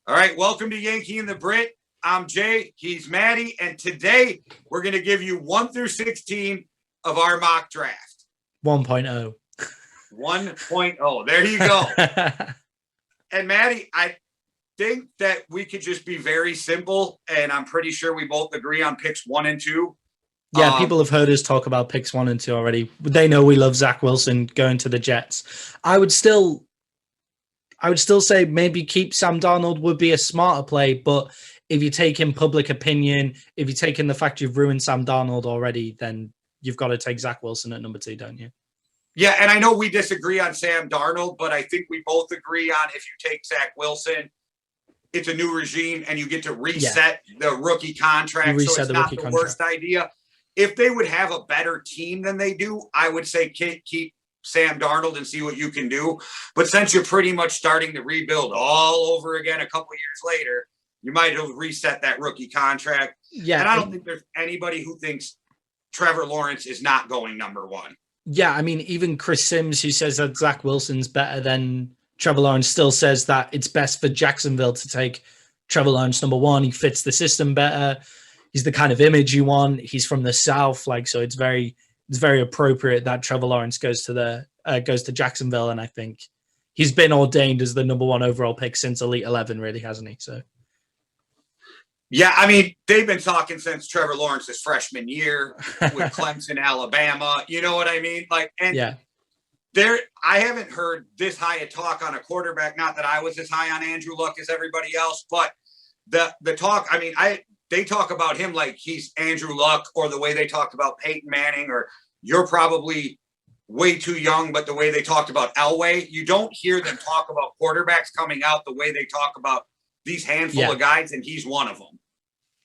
All right, welcome to Yankee and the Brit. I'm Jay, he's Maddie, and today we're going to give you 1 through 16 of our mock draft. 1.0. 1.0, there you go. And Maddie, I think that we could just be very simple, and I'm pretty sure we both agree on picks 1 and 2. Yeah, people have heard us talk about picks 1 and 2 already. They know we love Zach Wilson going to the Jets. I would still say maybe keep Sam Darnold would be a smarter play, but if you take in public opinion, if you take in the fact you've ruined Sam Darnold already, then you've got to take Zach Wilson at number 2, don't you? Yeah, and I know we disagree on Sam Darnold, but I think we both agree on if you take Zach Wilson, it's a new regime and you get to reset the rookie contract. So it's not the worst idea. If they would have a better team than they do, I would say keep Sam Darnold and see what you can do. But since you're pretty much starting to rebuild all over again a couple of years later, you might have reset that rookie contract. Yeah, and I don't think there's anybody who thinks Trevor Lawrence is not going number 1. Yeah, I mean, even Chris Sims, who says that Zach Wilson's better than Trevor Lawrence, still says that it's best for Jacksonville to take Trevor Lawrence number 1. He fits the system better. He's the kind of image you want. He's from the South, so it's very appropriate that Trevor Lawrence goes to Jacksonville, and I think he's been ordained as the number 1 overall pick since Elite 11, really, hasn't he? So, yeah, I mean, they've been talking since Trevor Lawrence's freshman year with Clemson, Alabama. You know what I mean? I haven't heard this high a talk on a quarterback. Not that I was as high on Andrew Luck as everybody else, but the talk. I mean, they talk about him like he's Andrew Luck, or the way they talked about Peyton Manning, or you're probably way too young, but the way they talked about Elway, you don't hear them talk about quarterbacks coming out the way they talk about these handful of guys, and he's one of them.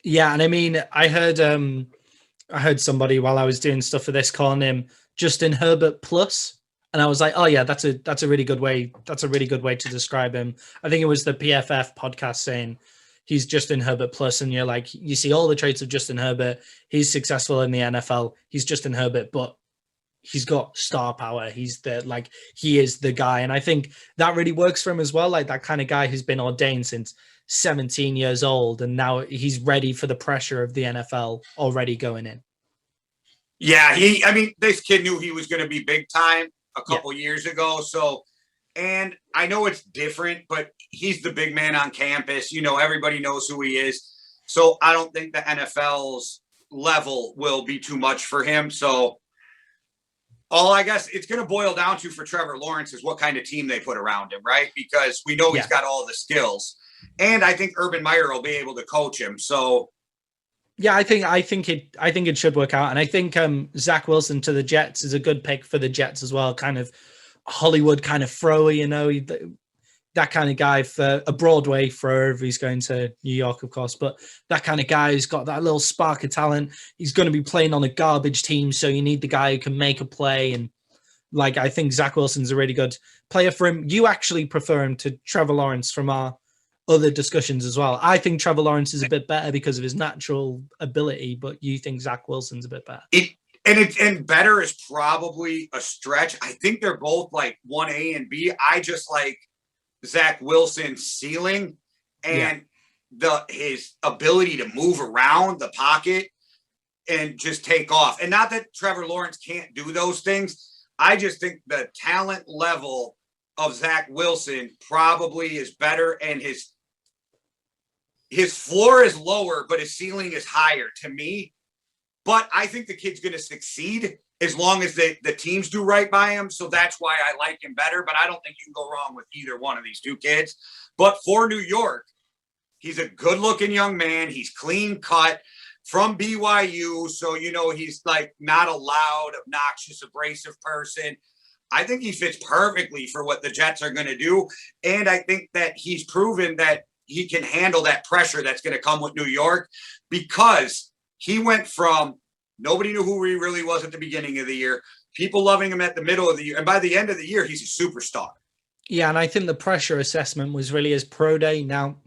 Yeah, and I mean, I heard somebody while I was doing stuff for this calling him Justin Herbert plus, and I was like, oh yeah, that's a really good way. That's a really good way to describe him. I think it was the PFF podcast saying he's Justin Herbert plus, and you're like, you see all the traits of Justin Herbert. He's successful in the NFL. He's Justin Herbert, but he's got star power. He is the guy. And I think that really works for him as well. Like that kind of guy who's been ordained since 17 years old, and now he's ready for the pressure of the NFL already going in. Yeah, this kid knew he was going to be big time a couple years ago. So, and I know it's different, but he's the big man on campus. Everybody knows who he is. So I don't think the NFL's level will be too much for him. So all I guess it's going to boil down to for Trevor Lawrence is what kind of team they put around him, right? Because we know he's got all the skills. And I think Urban Meyer will be able to coach him. So yeah, I think it should work out. And I think Zach Wilson to the Jets is a good pick for the Jets as well. Kind of Hollywood kind of thrower, that kind of guy for a Broadway thrower if he's going to New York, of course. But that kind of guy who's got that little spark of talent. He's going to be playing on a garbage team, so you need the guy who can make a play. And I think Zach Wilson's a really good player for him. You actually prefer him to Trevor Lawrence from our other discussions as well. I think Trevor Lawrence is a bit better because of his natural ability, but you think Zach Wilson's a bit better. And better is probably a stretch. I think they're both like 1A and B. I just like Zach Wilson's ceiling and his ability to move around the pocket and just take off. And not that Trevor Lawrence can't do those things. I just think the talent level of Zach Wilson probably is better, and his floor is lower, but his ceiling is higher to me. But I think the kid's going to succeed as long as the teams do right by him. So that's why I like him better. But I don't think you can go wrong with either one of these two kids. But for New York, he's a good-looking young man. He's clean cut from BYU. So, he's not a loud, obnoxious, abrasive person. I think he fits perfectly for what the Jets are going to do. And I think that he's proven that he can handle that pressure that's going to come with New York, because he went from nobody knew who he really was at the beginning of the year, people loving him at the middle of the year, and by the end of the year, he's a superstar. Yeah, and I think the pressure assessment was really his pro day. Now,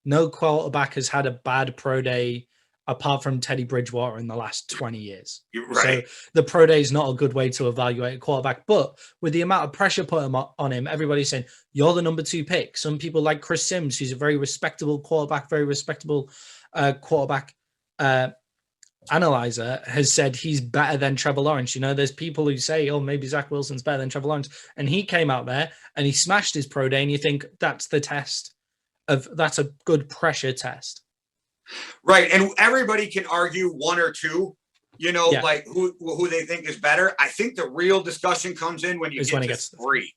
no quarterback has had a bad pro day apart from Teddy Bridgewater in the last 20 years. You're right. So the pro day is not a good way to evaluate a quarterback. But with the amount of pressure put on him, everybody's saying, you're the number 2 pick. Some people like Chris Sims, who's a very respectable quarterback, quarterback analyzer, has said he's better than Trevor Lawrence. You know, there's people who say, oh, maybe Zach Wilson's better than Trevor Lawrence. And he came out there and he smashed his pro day. And you think that's the test that's a good pressure test. Right. And everybody can argue 1 or 2, like who they think is better. I think the real discussion comes in when you get to 3.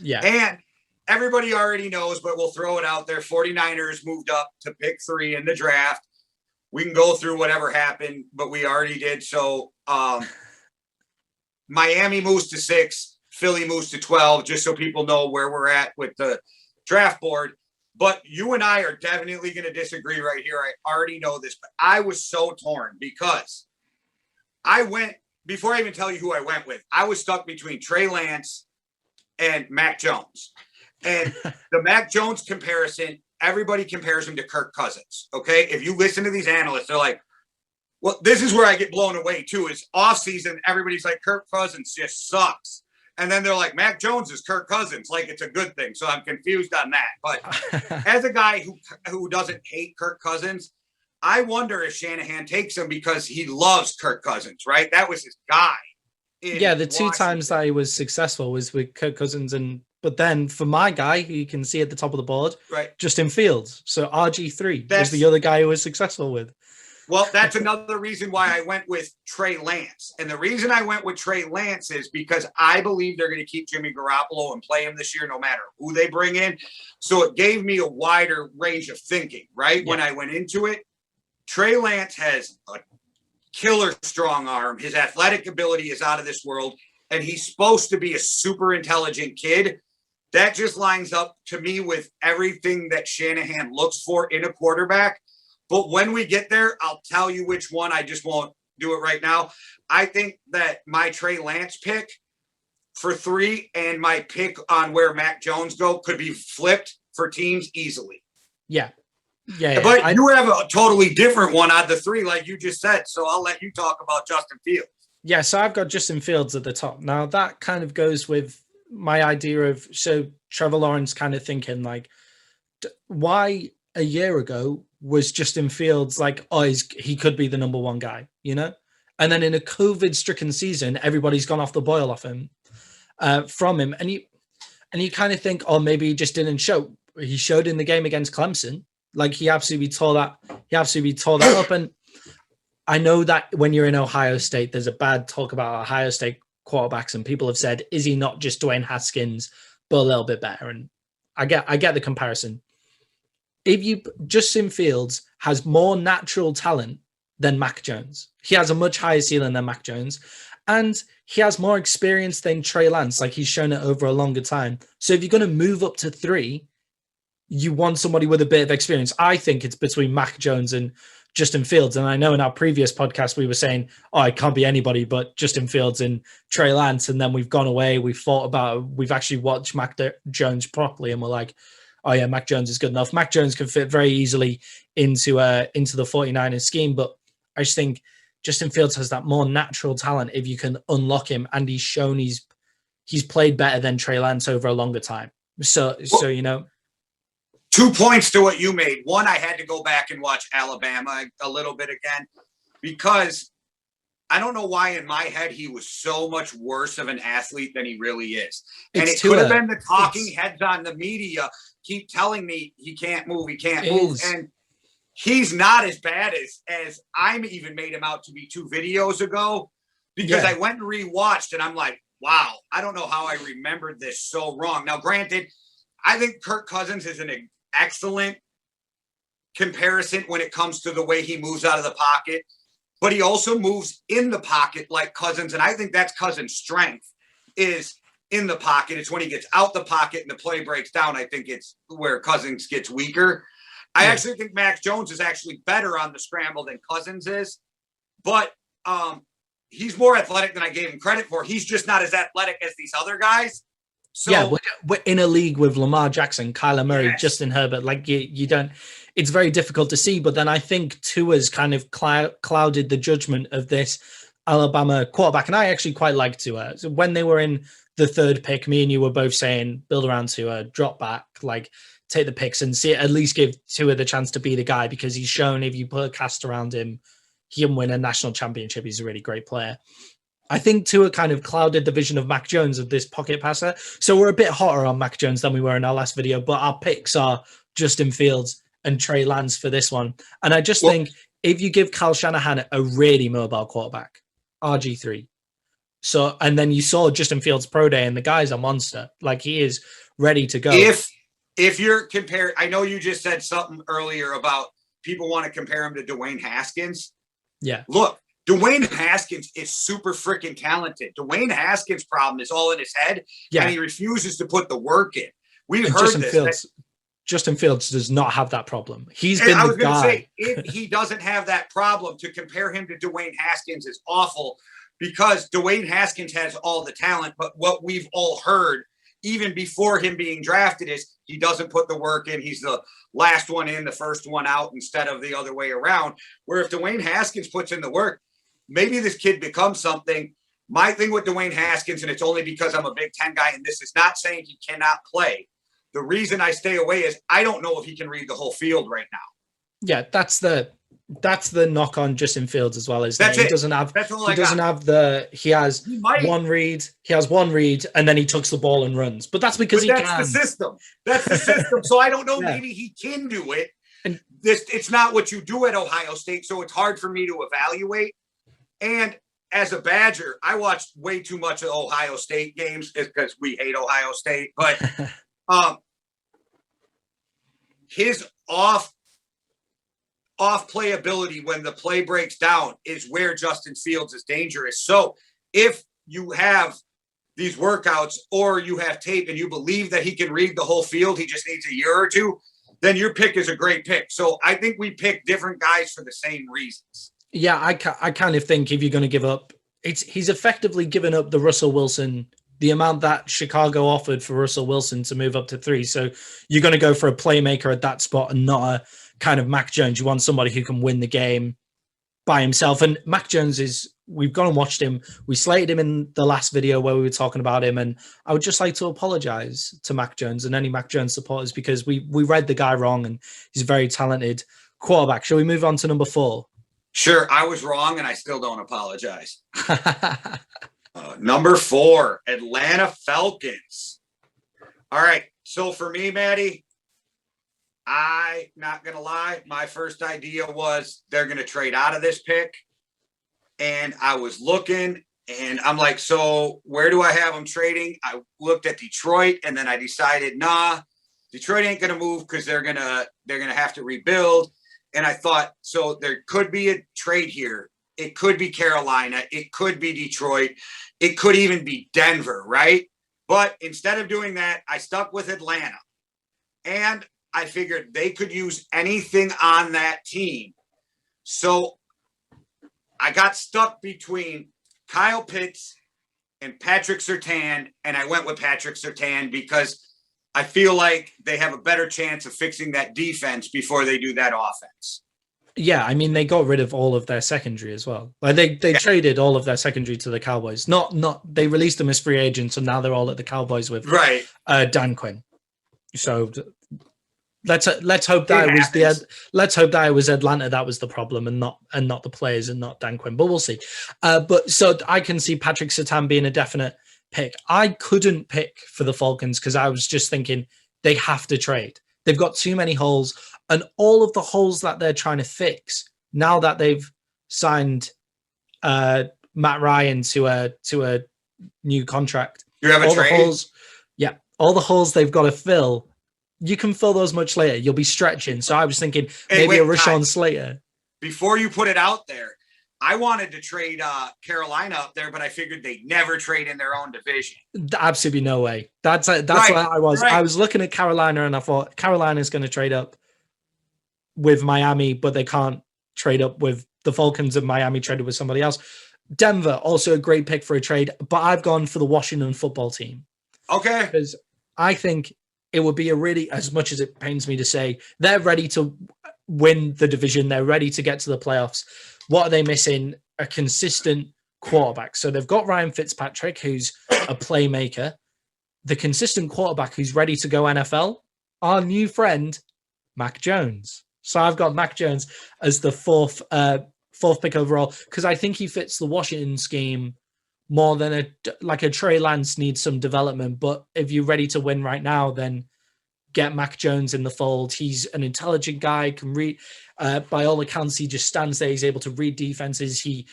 Yeah. And everybody already knows, but we'll throw it out there. 49ers moved up to pick 3 in the draft. We can go through whatever happened, but we already did. So Miami moves to 6, Philly moves to 12, just so people know where we're at with the draft board. But you and I are definitely going to disagree right here. I already know this, but I was so torn because before I even tell you who I went with, I was stuck between Trey Lance and Mac Jones. And the Mac Jones comparison, everybody compares him to Kirk Cousins. Okay. If you listen to these analysts, they're like, well, this is where I get blown away too, is off season. Everybody's like, Kirk Cousins just sucks. And then they're like, Mac Jones is Kirk Cousins. Like it's a good thing. So I'm confused on that. But as a guy who doesn't hate Kirk Cousins, I wonder if Shanahan takes him because he loves Kirk Cousins, right? That was his guy. Yeah. The 2 times that he was successful was with Kirk Cousins but then for my guy, who you can see at the top of the board, right, Justin Fields. So RG3 was the other guy who was successful with. Well, that's another reason why I went with Trey Lance. And the reason I went with Trey Lance is because I believe they're going to keep Jimmy Garoppolo and play him this year no matter who they bring in. So it gave me a wider range of thinking, right? Yeah. When I went into it, Trey Lance has a killer strong arm. His athletic ability is out of this world. And he's supposed to be a super intelligent kid. That just lines up to me with everything that Shanahan looks for in a quarterback. But when we get there, I'll tell you which one. I just won't do it right now. I think that my Trey Lance pick for 3 and my pick on where Mac Jones go could be flipped for teams easily. Yeah. But you have a totally different one on the 3, like you just said. So I'll let you talk about Justin Fields. Yeah, so I've got Justin Fields at the top. Now, that kind of goes with my idea of, so Trevor Lawrence kind of thinking like, why a year ago was Justin Fields like, oh, he could be the number 1 guy, And then in a COVID-stricken season, everybody's gone off the boil off him, from him. And you kind of think, oh, maybe he just didn't show. He showed in the game against Clemson. Like he absolutely tore that up. And I know that when you're in Ohio State, there's a bad talk about Ohio State quarterbacks, and people have said, is he not just Dwayne Haskins, but a little bit better? And I get the comparison. Justin Fields has more natural talent than Mac Jones. He has a much higher ceiling than Mac Jones, and he has more experience than Trey Lance. Like he's shown it over a longer time. So if you're going to move up to 3, you want somebody with a bit of experience. I think it's between Mac Jones and Justin Fields. And I know in our previous podcast, we were saying, oh, it can't be anybody but Justin Fields and Trey Lance. And then we've gone away. We've thought about it. We've actually watched Mac Jones properly. And we're like, oh yeah, Mac Jones is good enough. Mac Jones can fit very easily into the 49ers scheme. But I just think Justin Fields has that more natural talent if you can unlock him. And he's shown he's played better than Trey Lance over a longer time. So 2 points to what you made. One, I had to go back and watch Alabama a little bit again because I don't know why in my head he was so much worse of an athlete than he really is. And it could have been the talking heads on the media keep telling me he can't move. And he's not as bad as I'm even made him out to be 2 videos ago because I went and rewatched and I'm like, wow, I don't know how I remembered this so wrong. Now, granted, I think Kirk Cousins is an excellent comparison when it comes to the way he moves out of the pocket, but he also moves in the pocket like Cousins. And I think that's Cousins' strength is in the pocket. It's when he gets out the pocket and the play breaks down. I think it's where Cousins gets weaker. I actually think Mac Jones is actually better on the scramble than Cousins is, but he's more athletic than I gave him credit for. He's just not as athletic as these other guys. So Yeah, we're in a league with Lamar Jackson, Kyler Murray, yes. Justin Herbert. Like you don't. It's very difficult to see. But then I think Tua's kind of clouded the judgment of this Alabama quarterback, and I actually quite like Tua. So when they were in the third pick, me and you were both saying build around Tua, drop back, like take the picks and see at least give Tua the chance to be the guy because he's shown if you put a cast around him, he can win a national championship. He's a really great player. I think Tua kind of clouded the vision of Mac Jones of this pocket passer. So we're a bit hotter on Mac Jones than we were in our last video, but our picks are Justin Fields and Trey Lance for this one. And I just think if you give Kyle Shanahan a really mobile quarterback, RG3, so and then you saw Justin Fields pro day and the guy's a monster. Like he is ready to go. If you're comparing, I know you just said something earlier about people want to compare him to Dwayne Haskins. Yeah. Look, Dwayne Haskins is super freaking talented. Dwayne Haskins' problem is all in his head, and he refuses to put the work in. We've heard this. Justin Fields does not have that problem. He's been the guy. Say, if he doesn't have that problem, to compare him to Dwayne Haskins is awful because Dwayne Haskins has all the talent. But what we've all heard, even before him being drafted, is he doesn't put the work in. He's the last one in, the first one out, instead of the other way around. Where if Dwayne Haskins puts in the work, maybe this kid becomes something. My thing with Dwayne Haskins, and it's only because I'm a Big Ten guy, and this is not saying he cannot play. The reason I stay away is I don't know if he can read the whole field right now. Yeah, that's the knock on Justin Fields as well. Is that he doesn't have he has one read and then he tucks the ball and runs. But that's because that's the system. That's the system. So I don't know. Yeah. Maybe he can do it. And it's not what you do at Ohio State, so it's hard for me to evaluate. And as a Badger, I watched way too much of Ohio State games because we hate Ohio State. But his off playability when the play breaks down is where Justin Fields is dangerous. So if you have these workouts or you have tape and you believe that he can read the whole field, he just needs a year or two, then your pick is a great pick. So I think we pick different guys for the same reasons. Yeah, I kind of think if you're going to give up, he's effectively given up the Russell Wilson, the amount that Chicago offered for Russell Wilson to move up to 3. So you're going to go for a playmaker at that spot and not a kind of Mac Jones. You want somebody who can win the game by himself. And Mac Jones we've gone and watched him. We slated him in the last video where we were talking about him. And I would just like to apologize to Mac Jones and any Mac Jones supporters because we read the guy wrong and he's a very talented quarterback. Shall we move on to number 4? Sure. I was wrong and I still don't apologize. Number 4, Atlanta Falcons. All right. So for me, Maddie, I not going to lie. My first idea was they're going to trade out of this pick. And I was looking and I'm like, so where do I have them trading? I looked at Detroit and then I decided, nah, Detroit ain't going to move because they're going to have to rebuild. And I thought, so there could be a trade here. It could be Carolina. It could be Detroit. It could even be Denver, right? But instead of doing that, I stuck with Atlanta. And I figured they could use anything on that team. So I got stuck between Kyle Pitts and Patrick Surtain, and I went with Patrick Surtain because I feel like they have a better chance of fixing that defense before they do that offense. Yeah, I mean, they got rid of all of their secondary as well. Like they traded all of their secondary to the Cowboys. Not they released them as free agents, and now they're all at the Cowboys with Dan Quinn. So let's hope that it was Atlanta that was the problem, and not the players and not Dan Quinn. But we'll see. But so I can see Patrick Surtain being a definite pick. I couldn't pick for the Falcons because I was just thinking they have to trade. They've got too many holes, and all of the holes that they're trying to fix now that they've signed Matt Ryan to a new contract. You have a trade? All the holes they've got to fill. You can fill those much later. You'll be stretching. So I was thinking maybe a Rashawn Slater. Before you put it out there, I wanted to trade Carolina up there, but I figured they'd never trade in their own division. Absolutely no way. That's where I was. Right. I was looking at Carolina and I thought Carolina's going to trade up with Miami, but they can't trade up with the Falcons, and Miami traded with somebody else. Denver, also a great pick for a trade, but I've gone for the Washington football team. Okay. Because I think it would be a really, as much as it pains me to say, they're ready to win the division. They're ready to get to the playoffs. What are they missing? A consistent quarterback. So they've got Ryan Fitzpatrick, who's a playmaker. The consistent quarterback who's ready to go NFL, our new friend, Mac Jones. So I've got Mac Jones as the fourth pick overall because I think he fits the Washington scheme more than a Trey Lance needs some development. But if you're ready to win right now, then get Mac Jones in the fold. He's an intelligent guy, can read. By all accounts, he just stands there. He's able to read defenses. He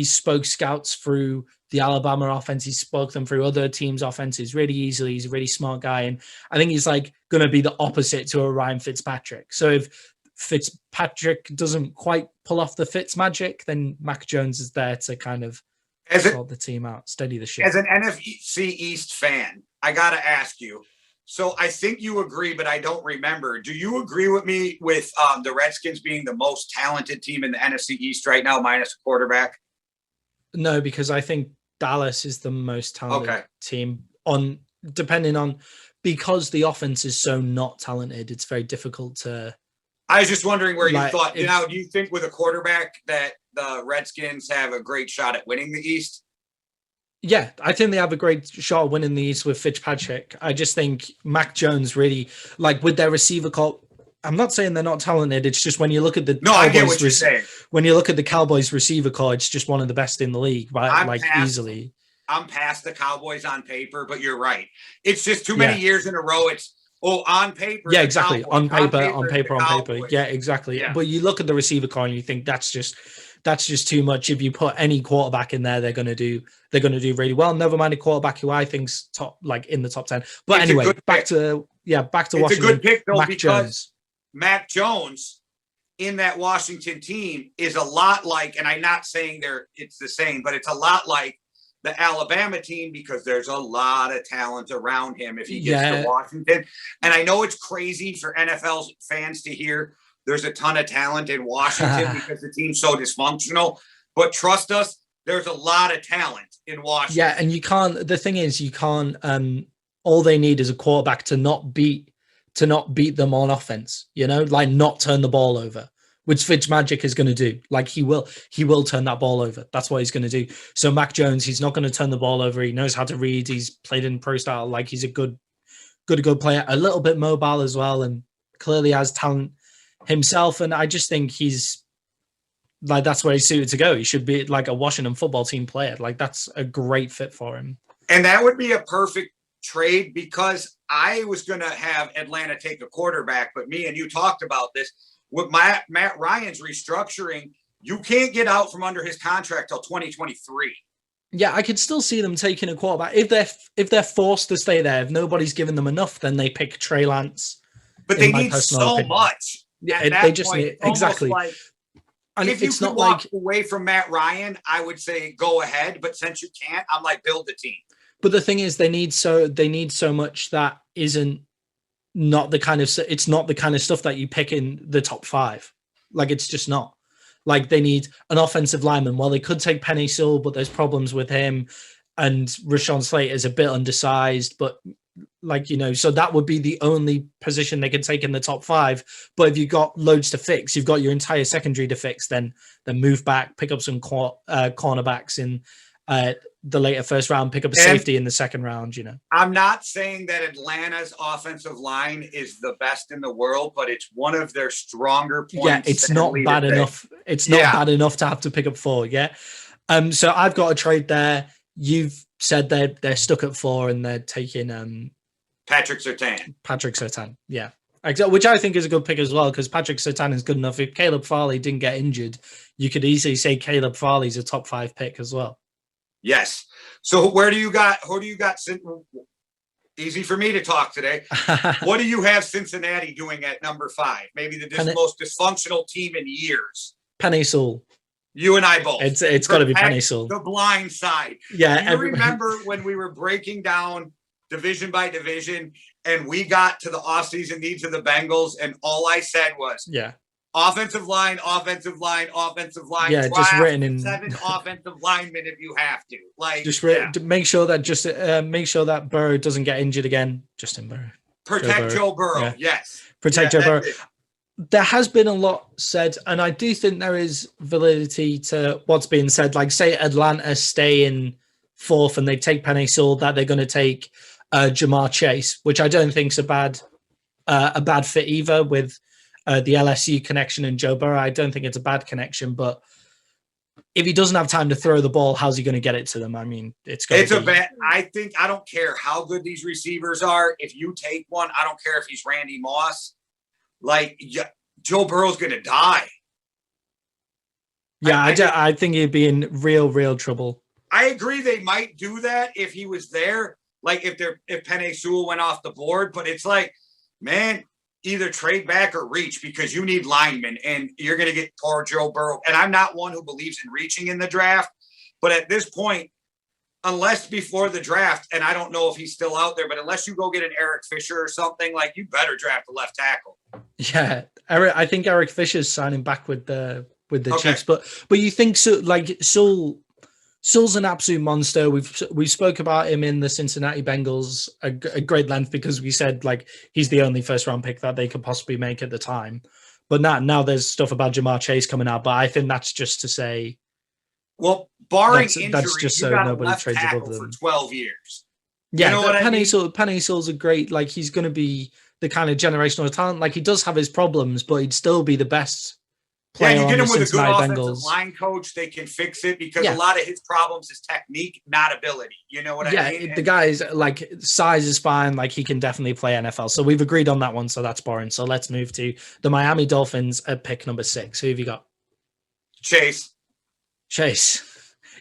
spoke scouts through the Alabama offense. He spoke them through other teams' offenses really easily. He's a really smart guy. And I think he's like going to be the opposite to a Ryan Fitzpatrick. So if Fitzpatrick doesn't quite pull off the Fitz magic, then Mac Jones is there to kind of sort the team out, steady the ship. As an NFC East fan, I got to ask you. So I think you agree, but I don't remember. Do you agree with me with the Redskins being the most talented team in the NFC East right now, minus a quarterback? No, because I think Dallas is the most talented team because the offense is so not talented. It's very difficult to. I was just wondering where you thought. Now, do you think with a quarterback that the Redskins have a great shot at winning the East? Yeah, I think they have a great shot at winning the East with Fitzpatrick. I just think Mac Jones really, like with their receiver corps. I'm not saying they're not talented. It's just when you look at the I get what you're saying. When you look at the Cowboys receiver corps, it's just one of the best in the league, right? Easily. I'm past the Cowboys on paper, but you're right. It's just too many years in a row. It's on paper. Yeah, exactly. On paper. Yeah, exactly. Yeah. But you look at the receiver corps and you think that's just too much. If you put any quarterback in there, they're going to do really well. Never mind a quarterback who I think's in the top 10. But it's anyway, back to Washington. It's a good pick though, Mac Jones. Mac Jones in that Washington team is a lot like, and I'm not saying it's the same, but it's a lot like the Alabama team because there's a lot of talent around him if he gets to Washington. And I know it's crazy for NFL fans to hear there's a ton of talent in Washington because the team's so dysfunctional. But trust us, there's a lot of talent in Washington. Yeah, and the thing is, you can't, all they need is a quarterback to not beat them on offense, not turn the ball over, which Fitzmagic is going to do. Like he will turn that ball over. That's what he's going to do. So Mac Jones, he's not going to turn the ball over. He knows how to read. He's played in pro style. Like he's a good player, a little bit mobile as well. And clearly has talent himself. And I just think he's like, that's where he's suited to go. He should be like a Washington football team player. Like that's a great fit for him. And that would be a perfect trade because I was going to have Atlanta take a quarterback, but me and you talked about this with Matt Ryan's restructuring. You can't get out from under his contract till 2023. Yeah, I could still see them taking a quarterback if they're forced to stay there. If nobody's giving them enough, then they pick Trey Lance. But they need so much. Yeah, they just need exactly. Like, and if you could walk away from Matt Ryan, I would say go ahead. But since you can't, I'm like build the team. But the thing is, they need so much that isn't not the kind of stuff that you pick in the top 5. Like it's just not. Like they need an offensive lineman. Well, they could take Penei Sewell, but there's problems with him, and Rashawn Slater is a bit undersized. But so that would be the only position they could take in the top 5. But if you've got loads to fix, you've got your entire secondary to fix. Then move back, pick up some cornerbacks in the later first round, pick up a safety in the second round. I'm not saying that Atlanta's offensive line is the best in the world, but it's one of their stronger points. Yeah, it's not bad enough. It's not bad enough to have to pick up 4. Yeah. So I've got a trade there. You've said they're stuck at 4 and they're taking Patrick Surtain. Yeah. Which I think is a good pick as well, because Patrick Surtain is good enough. If Caleb Farley didn't get injured, you could easily say Caleb Farley's a top 5 pick as well. Yes. So who do you got? Easy for me to talk today. What do you have Cincinnati doing at number 5? Maybe the most dysfunctional team in years. Penei Sewell. You and I both. It's got to be Penei Sewell. The blind side. Yeah. Do you remember when we were breaking down division by division and we got to the offseason needs of the Bengals and all I said was, offensive line, offensive line, offensive line. Yeah, just Draft written in. 7 offensive linemen if you have to. Like, Just yeah. make sure that Burrow doesn't get injured again. Justin Burrow. Protect Joe Burrow. Yeah. Yes. Protect Yeah, Joe Burrow. that's it. There has been a lot said, and I do think there is validity to what's being said. Like, say Atlanta stay in fourth and they take Penei Sewell, that they're going to take Jamar Chase, which I don't think is a bad fit either with the LSU connection and Joe Burrow. I don't think it's a bad connection, but if he doesn't have time to throw the ball, how's he going to get it to them? I mean, it's a bet. I don't care how good these receivers are. If you take one, I don't care if he's Randy Moss. Like, Joe Burrow's going to die. Yeah, I think he'd be in real trouble. I agree they might do that if he was there, like if Penei Sewell went off the board, but it's like, man, either trade back or reach because you need linemen and you're going to get poor Joe Burrow. And I'm not one who believes in reaching in the draft, but at this point, unless before the draft, and I don't know if he's still out there, but unless you go get an Eric Fisher or something, like, you better draft a left tackle. Yeah, I think Eric Fisher's signing back with the Okay. Chiefs, but you think so? Like, Sewell's an absolute monster. We spoke about him in the Cincinnati Bengals a great length because we said like he's the only first round pick that they could possibly make at the time. But now there's stuff about Jamar Chase coming out, but I think that's just to say. Well, barring injury, that's just so nobody trades above them for 12 years. Yeah, you know what I mean? Penei Sewell's a great, like, he's going to be the kind of generational talent. Like, he does have his problems, but he'd still be the best player. Yeah, you get on him the with a good Cincinnati offensive Bengals. line coach, they can fix it because a lot of his problems is technique, not ability. You know what I mean? Yeah, the guy's like size is fine. Like, he can definitely play NFL. So we've agreed on that one. So that's boring. So let's move to the Miami Dolphins at pick number 6. Who have you got? Chase.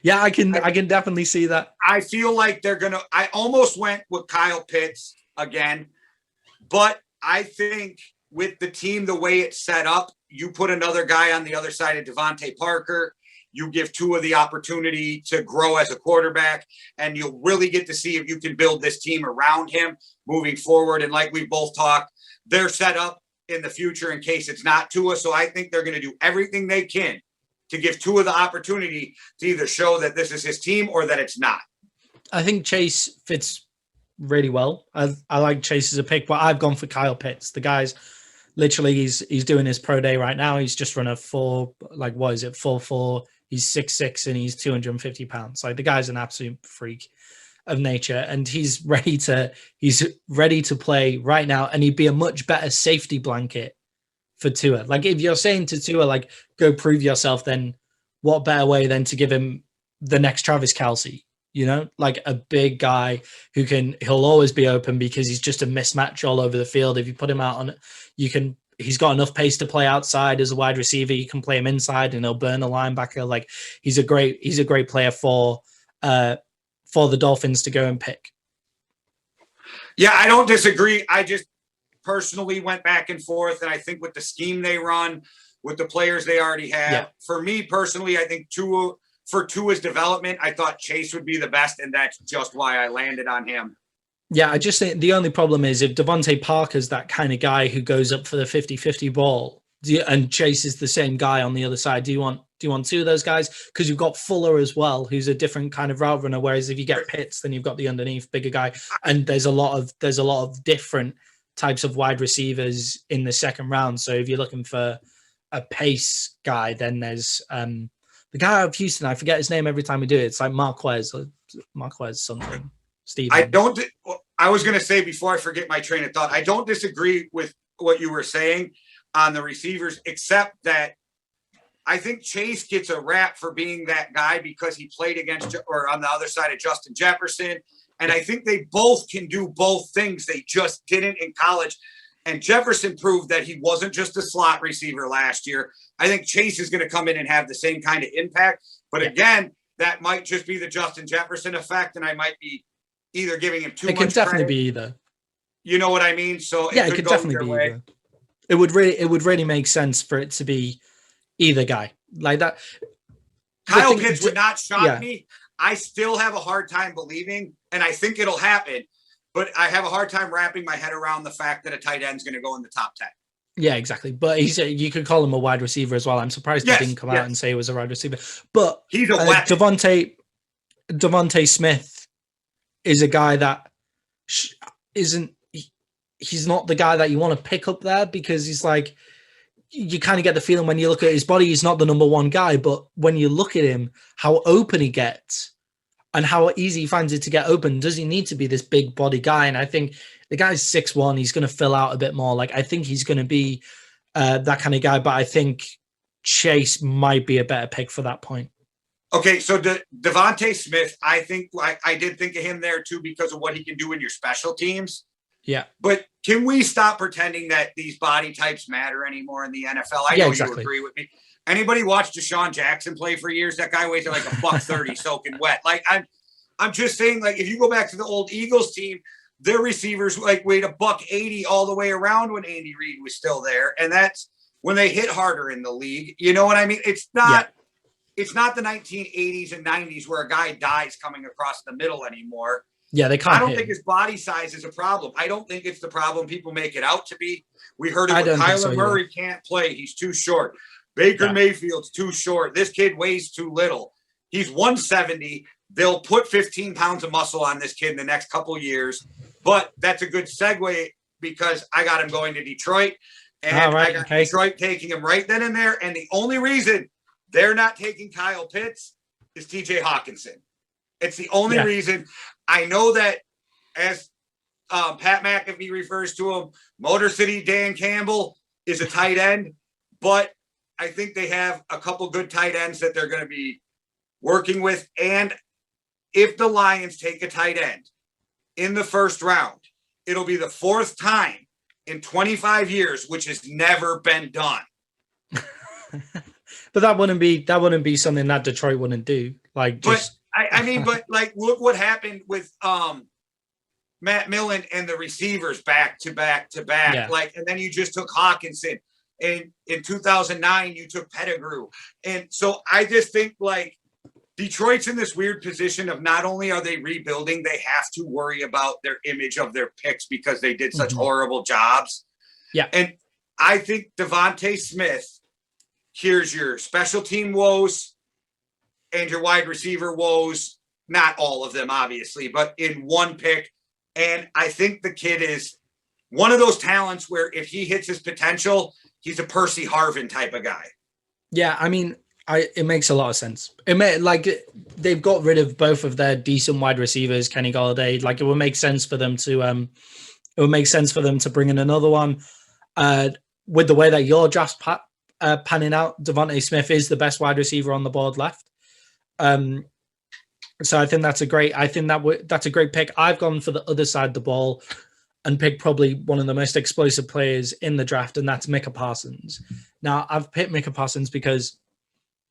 Yeah, I can definitely see that. I feel like I almost went with Kyle Pitts again, but I think with the team, the way it's set up, you put another guy on the other side of Devontae Parker, you give Tua the opportunity to grow as a quarterback, and you'll really get to see if you can build this team around him moving forward. And like we both talked, they're set up in the future in case it's not Tua. So I think they're going to do everything they can to give Tua the opportunity to either show that this is his team or that it's not. I think Chase fits really well. I like Chase as a pick, but I've gone for Kyle Pitts. The guy's literally, he's doing his pro day right now. He's just run a 4.4. He's 6'6" and he's 250 pounds. Like, the guy's an absolute freak of nature, and he's ready to play right now. And he'd be a much better safety blanket for Tua. Like, if you're saying to Tua, like, go prove yourself, then what better way than to give him the next Travis Kelce, you know, like a big guy he'll always be open because he's just a mismatch all over the field. If you put him out on, he's got enough pace to play outside as a wide receiver. You can play him inside and he'll burn a linebacker. Like, he's a great player for the Dolphins to go and pick. Yeah, I don't disagree. I just personally went back and forth, and I think with the scheme they run, with the players they already have, for me personally, I think for Tua's development, I thought Chase would be the best, and that's just why I landed on him. Yeah, I just think the only problem is if Devontae Parker's that kind of guy who goes up for the 50-50 ball, and Chase is the same guy on the other side, do you want two of those guys? Because you've got Fuller as well, who's a different kind of route runner. Whereas if you get Pitts, then you've got the underneath bigger guy, and there's a lot of different types of wide receivers in the second round. So if you're looking for a pace guy, then there's the guy out of Houston. I forget his name every time we do it. It's like Marquez something. Steve. I was going to say, before I forget my train of thought, I don't disagree with what you were saying on the receivers, except that I think Chase gets a rap for being that guy because he played against or on the other side of Justin Jefferson. And I think they both can do both things. They just didn't in college. And Jefferson proved that he wasn't just a slot receiver last year. I think Chase is going to come in and have the same kind of impact. But again, that might just be the Justin Jefferson effect. And I might be either giving him too much credit. It can definitely be either. You know what I mean? So it could definitely be either. It would really make sense for it to be either guy like that. Kyle Pitts would not shock me. I still have a hard time believing, and I think it'll happen, but I have a hard time wrapping my head around the fact that a tight end is going to go in the top 10. Yeah, exactly. But you could call him a wide receiver as well. I'm surprised he Yes, didn't come out and yes. say he was a wide receiver. But He's a weapon. Devontae Smith is a guy that isn't. He's not the guy that you want to pick up there because he's like, you kind of get the feeling when you look at his body, he's not the number one guy. But when you look at him, how open he gets and how easy he finds it to get open, does he need to be this big body guy? And I think the guy's 6'1", he's going to fill out a bit more. Like, I think he's going to be that kind of guy, but I think Chase might be a better pick for that point. Okay, so Devontae Smith, I think I did think of him there too because of what he can do in your special teams. Yeah. But can we stop pretending that these body types matter anymore in the NFL? I know exactly. You agree with me. Anybody watch Deshaun Jackson play for years? That guy weighs like $130 soaking wet. Like I'm just saying, like, if you go back to the old Eagles team, their receivers like weighed $180 all the way around when Andy Reid was still there. And that's when they hit harder in the league. You know what I mean? It's not the 1980s and 90s where a guy dies coming across the middle anymore. Yeah, they can't. I don't think his body size is a problem. I don't think it's the problem people make it out to be. We heard it with Kyler Murray can't play. He's too short. Baker Mayfield's too short. This kid weighs too little. He's 170. They'll put 15 pounds of muscle on this kid in the next couple of years. But that's a good segue because I got him going to Detroit. And I got Detroit taking him right then and there. And the only reason they're not taking Kyle Pitts is TJ Hawkinson. It's the only reason. I know that as Pat McAfee refers to him, Motor City Dan Campbell is a tight end, but I think they have a couple good tight ends that they're going to be working with. And if the Lions take a tight end in the first round, it'll be the fourth time in 25 years, which has never been done. But that wouldn't be something that Detroit wouldn't do. Like, just. But like, look what happened with Matt Millen and the receivers back to back to back. Yeah. Like, and then you just took Hawkinson, and in 2009 you took Pettigrew, and so I just think like Detroit's in this weird position of not only are they rebuilding, they have to worry about their image of their picks because they did such horrible jobs. Yeah, and I think Devontae Smith. Here's your special team woes and your wide receiver woes, not all of them, obviously, but in one pick. And I think the kid is one of those talents where if he hits his potential, he's a Percy Harvin type of guy. Yeah, I mean, it makes a lot of sense. They've got rid of both of their decent wide receivers, Kenny Golladay. Like, it would make sense for them to bring in another one. With the way that your draft's panning out, Devontae Smith is the best wide receiver on the board left. So I think that's a great pick. I've gone for the other side of the ball and picked probably one of the most explosive players in the draft, and that's Micah Parsons. Now, I've picked Micah Parsons because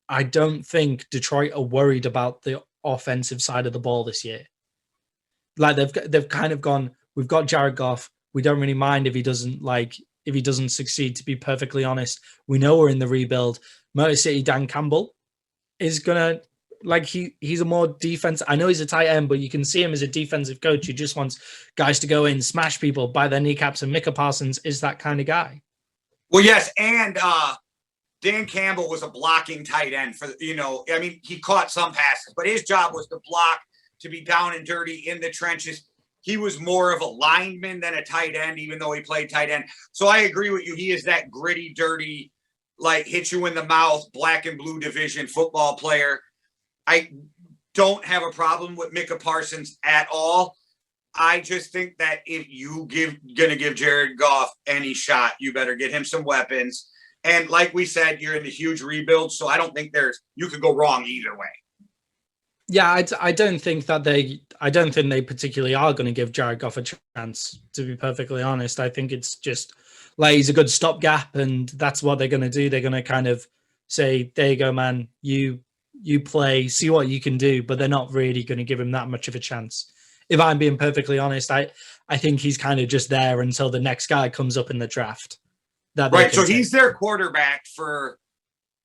I don't think Detroit are worried about the offensive side of the ball this year. Like, they've kind of gone, we've got Jared Goff. We don't really mind if he doesn't succeed, to be perfectly honest. We know we're in the rebuild. Motor City Dan Campbell is gonna, like, he's a more defense. I know he's a tight end, but you can see him as a defensive coach who just wants guys to go in, smash people, by their kneecaps, and Micah Parsons is that kind of guy. Well, yes, and Dan Campbell was a blocking tight end for, he caught some passes, but his job was to block, to be down and dirty in the trenches. He was more of a lineman than a tight end, even though he played tight end. So I agree with you. He is that gritty, dirty, like, hit you in the mouth, black and blue division football player. I don't have a problem with Micah Parsons at all. I just think that if you gonna give Jared Goff any shot, you better get him some weapons. And like we said, you're in a huge rebuild, so I don't think you could go wrong either way. Yeah, I don't think they particularly are going to give Jared Goff a chance, to be perfectly honest. I think it's just like he's a good stopgap, and that's what they're going to do. They're going to kind of say, there you go, man, you play, see what you can do, but they're not really going to give him that much of a chance. If I'm being perfectly honest, I think he's kind of just there until the next guy comes up in the draft. Right, so he's their quarterback for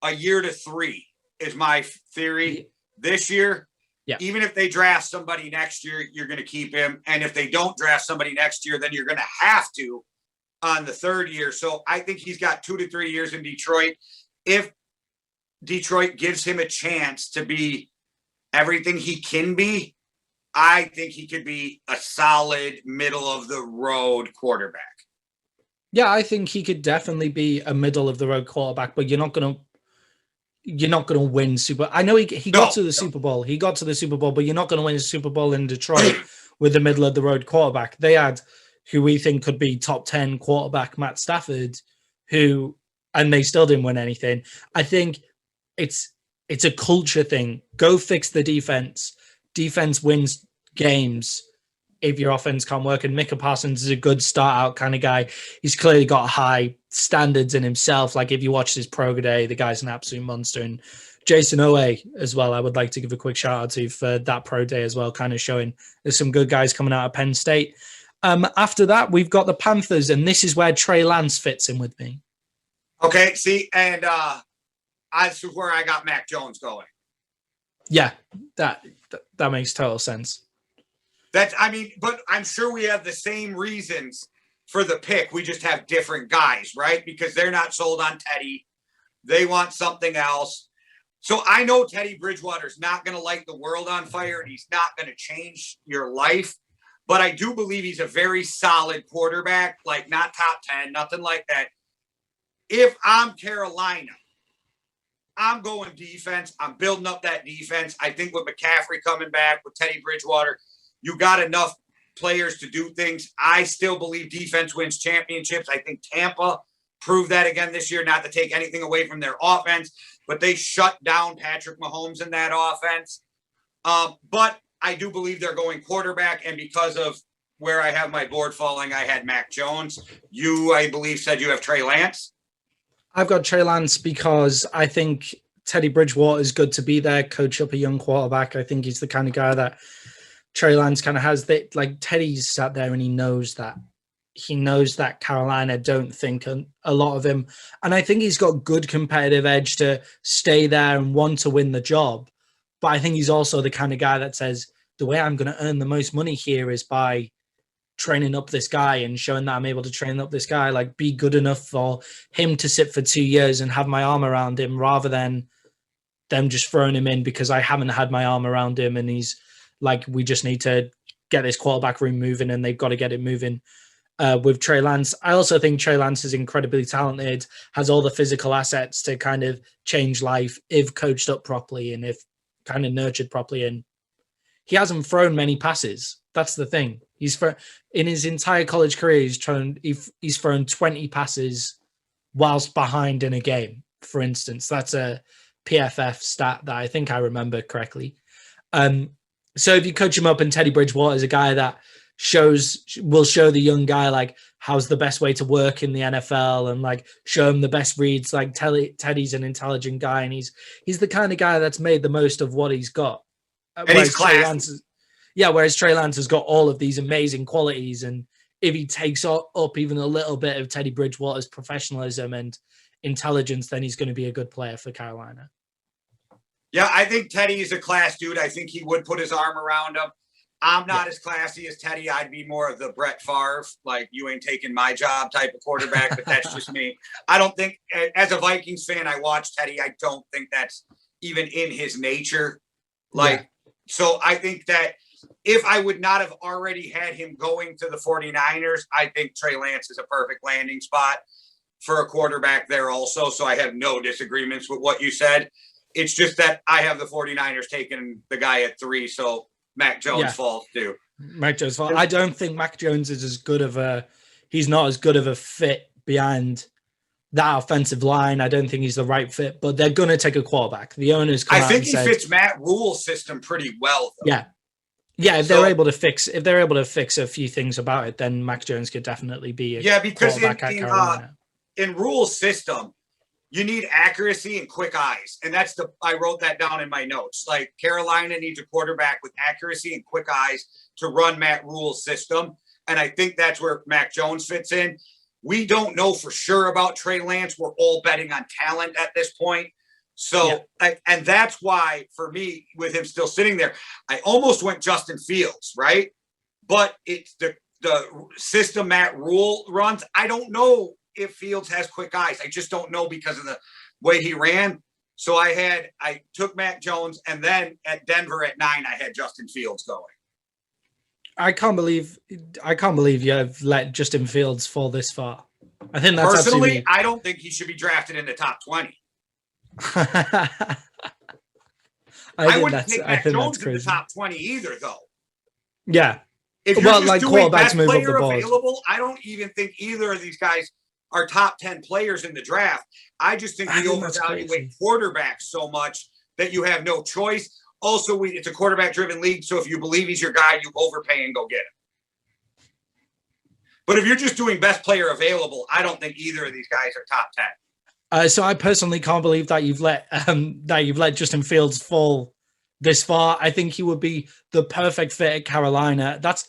a year to 3 is my theory. This year, even if they draft somebody next year, you're going to keep him. And if they don't draft somebody next year, then you're going to have to on the third year. So I think he's got 2 to 3 years in Detroit. If Detroit gives him a chance to be everything he can be, I think he could be a solid middle of the road quarterback. Yeah, I think he could definitely be a middle of the road quarterback, but you're not gonna win Super. I know he got to the Super Bowl. He got to the Super Bowl, but you're not gonna win a Super Bowl in Detroit with the middle of the road quarterback. They had who we think could be top 10 quarterback, Matt Stafford, and they still didn't win anything. I think it's a culture thing. Go fix the defense. Defense wins games if your offense can't work. And Micah Parsons is a good start out kind of guy. He's clearly got high standards in himself. Like if you watch his pro day, the guy's an absolute monster. And Jason Owe as well, I would like to give a quick shout out to for that pro day as well, kind of showing there's some good guys coming out of Penn State. After that, we've got the Panthers, and this is where Trey Lance fits in with me. Okay, see, and this is where I got Mac Jones going. Yeah, that makes total sense. But I'm sure we have the same reasons for the pick. We just have different guys, right? Because they're not sold on Teddy. They want something else. So I know Teddy Bridgewater's not going to light the world on fire, and he's not going to change your life. But I do believe he's a very solid quarterback, like not top 10, nothing like that. If I'm Carolina, I'm going defense. I'm building up that defense. I think with McCaffrey coming back, with Teddy Bridgewater, you got enough players to do things. I still believe defense wins championships. I think Tampa proved that again this year, not to take anything away from their offense, but they shut down Patrick Mahomes in that offense. But I do believe they're going quarterback, and because of where I have my board falling, I had Mac Jones. You, I believe, said you have Trey Lance. I've got Trey Lance because I think Teddy Bridgewater is good to be there, coach up a young quarterback. I think he's the kind of guy that Trey Lance kind of has. That, like, Teddy's sat there and he knows that. He knows that Carolina don't think a lot of him. And I think he's got good competitive edge to stay there and want to win the job. But I think he's also the kind of guy that says, the way I'm going to earn the most money here is by training up this guy and showing that I'm able to train up this guy, like be good enough for him to sit for 2 years and have my arm around him rather than them just throwing him in because I haven't had my arm around him. And he's like, we just need to get this quarterback room moving and they've got to get it moving. With Trey Lance, I also think Trey Lance is incredibly talented, has all the physical assets to kind of change life if coached up properly and if kind of nurtured properly. And he hasn't thrown many passes. That's the thing. In his entire college career, he's thrown 20 passes whilst behind in a game, for instance. That's a PFF stat that I think I remember correctly. So if you coach him up, and Teddy Bridgewater is a guy that will show the young guy like how's the best way to work in the NFL and like show him the best reads. Like Teddy's an intelligent guy, and he's the kind of guy that's made the most of what he's got. And he's classy. Whereas Trey Lance has got all of these amazing qualities, and if he takes up even a little bit of Teddy Bridgewater's professionalism and intelligence, then he's going to be a good player for Carolina. Yeah, I think Teddy is a class dude. I think he would put his arm around him. I'm not as classy as Teddy. I'd be more of the Brett Favre, like you ain't taking my job type of quarterback, but that's just me. I don't think, as a Vikings fan, I watch Teddy. I don't think that's even in his nature. So I think that if I would not have already had him going to the 49ers, I think Trey Lance is a perfect landing spot for a quarterback there also. So I have no disagreements with what you said. It's just that I have the 49ers taking the guy at 3. So Mac Jones falls too. Mac Jones falls. I don't think Mac Jones is he's not as good of a fit behind that offensive line. I don't think he's the right fit, but they're going to take a quarterback. The owners I think he fits Matt Rule's system pretty well, though. Yeah. Yeah, if they're able to fix a few things about it, then Mac Jones could definitely be because in Rule's system, you need accuracy and quick eyes. And I wrote that down in my notes. Like Carolina needs a quarterback with accuracy and quick eyes to run Matt Rule's system. And I think that's where Mac Jones fits in. We don't know for sure about Trey Lance. We're all betting on talent at this point. So, and that's why for me, with him still sitting there, I almost went Justin Fields, right? But it's the system Matt Rule runs, I don't know if Fields has quick eyes. I just don't know because of the way he ran. So I took Mac Jones, and then at Denver at 9, I had Justin Fields going. I can't believe you have let Justin Fields fall this far. I think that's Personally, I don't think he should be drafted in the top 20. I wouldn't take Mac Jones in the top 20 either, though. Yeah. If you're just doing best player available, I don't even think either of these guys are top 10 players in the draft. I just think we overvalue quarterbacks so much that you have no choice. Also, it's a quarterback-driven league, so if you believe he's your guy, you overpay and go get him. But if you're just doing best player available, I don't think either of these guys are top 10. So I personally can't believe that you've let Justin Fields fall this far. I think he would be the perfect fit at Carolina. That's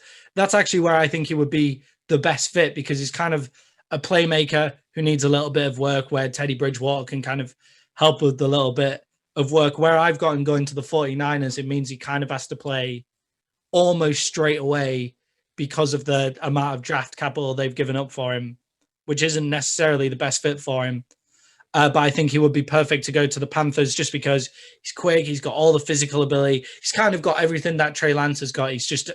actually where I think he would be the best fit, because he's kind of a playmaker who needs a little bit of work, where Teddy Bridgewater can kind of help with the little bit of work. Where I've got him going to the 49ers, it means he kind of has to play almost straight away because of the amount of draft capital they've given up for him, which isn't necessarily the best fit for him. But I think he would be perfect to go to the Panthers just because he's quick. He's got all the physical ability. He's kind of got everything that Trey Lance has got. He's just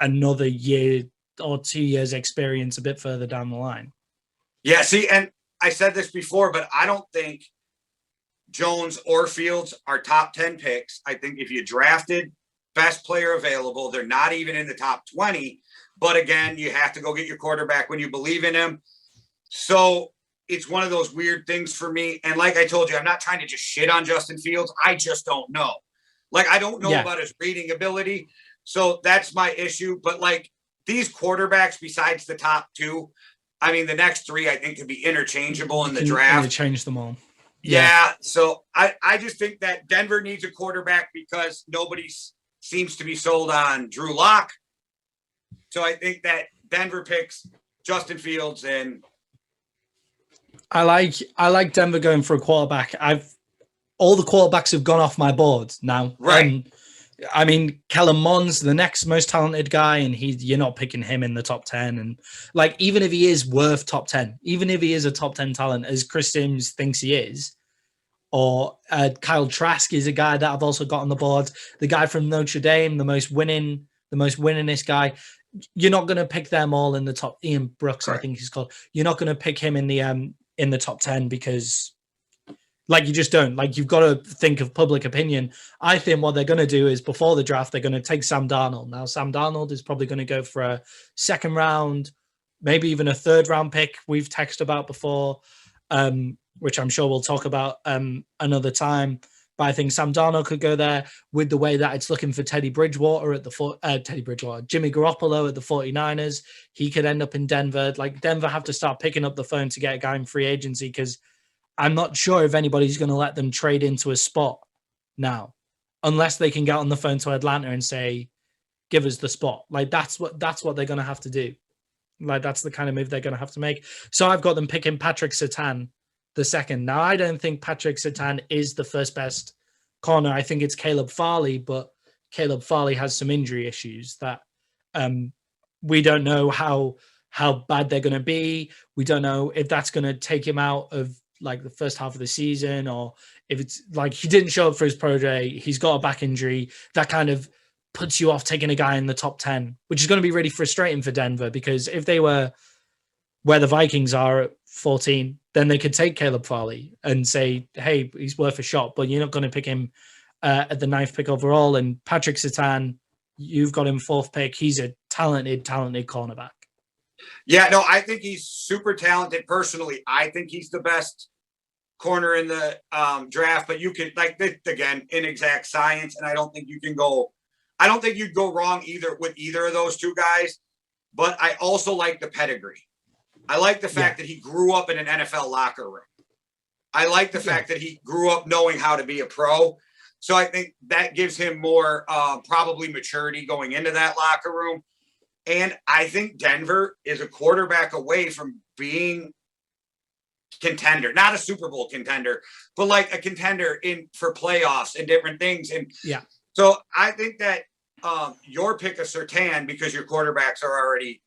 another year or 2 years experience a bit further down the line. Yeah, see, and I said this before, but I don't think Jones or Fields are top 10 picks. I think if you drafted best player available, they're not even in the top 20. But again, you have to go get your quarterback when you believe in him. So it's one of those weird things for me. And like I told you, I'm not trying to just shit on Justin Fields. I just don't know. Like, I don't know about his reading ability. So that's my issue. But like these quarterbacks, besides the top 2, I mean, the next 3, I think, could be interchangeable in the draft. Change them all. Yeah. So I just think that Denver needs a quarterback because nobody seems to be sold on Drew Lock. So I think that Denver picks Justin Fields, and I like Denver going for a quarterback. All the quarterbacks have gone off my board now. Right. I mean, Kellen Mond's the next most talented guy, and you're not picking him in the top 10. And like, even if he is worth top 10, even if he is a top 10 talent, as Chris Sims thinks he is, or Kyle Trask is a guy that I've also got on the board. The guy from Notre Dame, the most winningest guy. You're not going to pick them all in the top. Ian Brooks, I think he's called. You're not going to pick him in the top 10 because, like, you just don't. Like, you've got to think of public opinion. I think what they're going to do is before the draft, they're going to take Sam Darnold. Now, Sam Darnold is probably going to go for a second round, maybe even a third round pick. We've texted about before, which I'm sure we'll talk about another time. But I think Sam Darnold could go there with the way that it's looking for Jimmy Garoppolo at the 49ers. He could end up in Denver. Like, Denver have to start picking up the phone to get a guy in free agency, because I'm not sure if anybody's going to let them trade into a spot now, unless they can get on the phone to Atlanta and say, give us the spot. Like, that's what they're going to have to do. Like, that's the kind of move they're going to have to make. So I've got them picking Patrick Surtain the second. Now, I don't think Patrick Surtain is the first best corner. I think it's Caleb Farley, but Caleb Farley has some injury issues that we don't know how bad they're going to be. We don't know if that's going to take him out of like the first half of the season, or if it's like he didn't show up for his pro day, he's got a back injury. That kind of puts you off taking a guy in the top 10, which is going to be really frustrating for Denver, because if they were where the Vikings are at 14, then they could take Caleb Farley and say, hey, he's worth a shot, but you're not going to pick him at the 9th pick overall. And Patrick Surtain, you've got him 4th pick. He's a talented cornerback. Yeah, no, I think he's super talented personally. I think he's the best corner in the draft, but you could, like, this, again, inexact science, and I don't think you'd go wrong with either of those two guys. But I also like the pedigree. I like the fact that he grew up in an NFL locker room. I like the fact that he grew up knowing how to be a pro. So I think that gives him more probably maturity going into that locker room. And I think Denver is a quarterback away from being contender, not a Super Bowl contender, but like a contender for playoffs and different things. And so I think that your pick of Surtain because your quarterbacks are already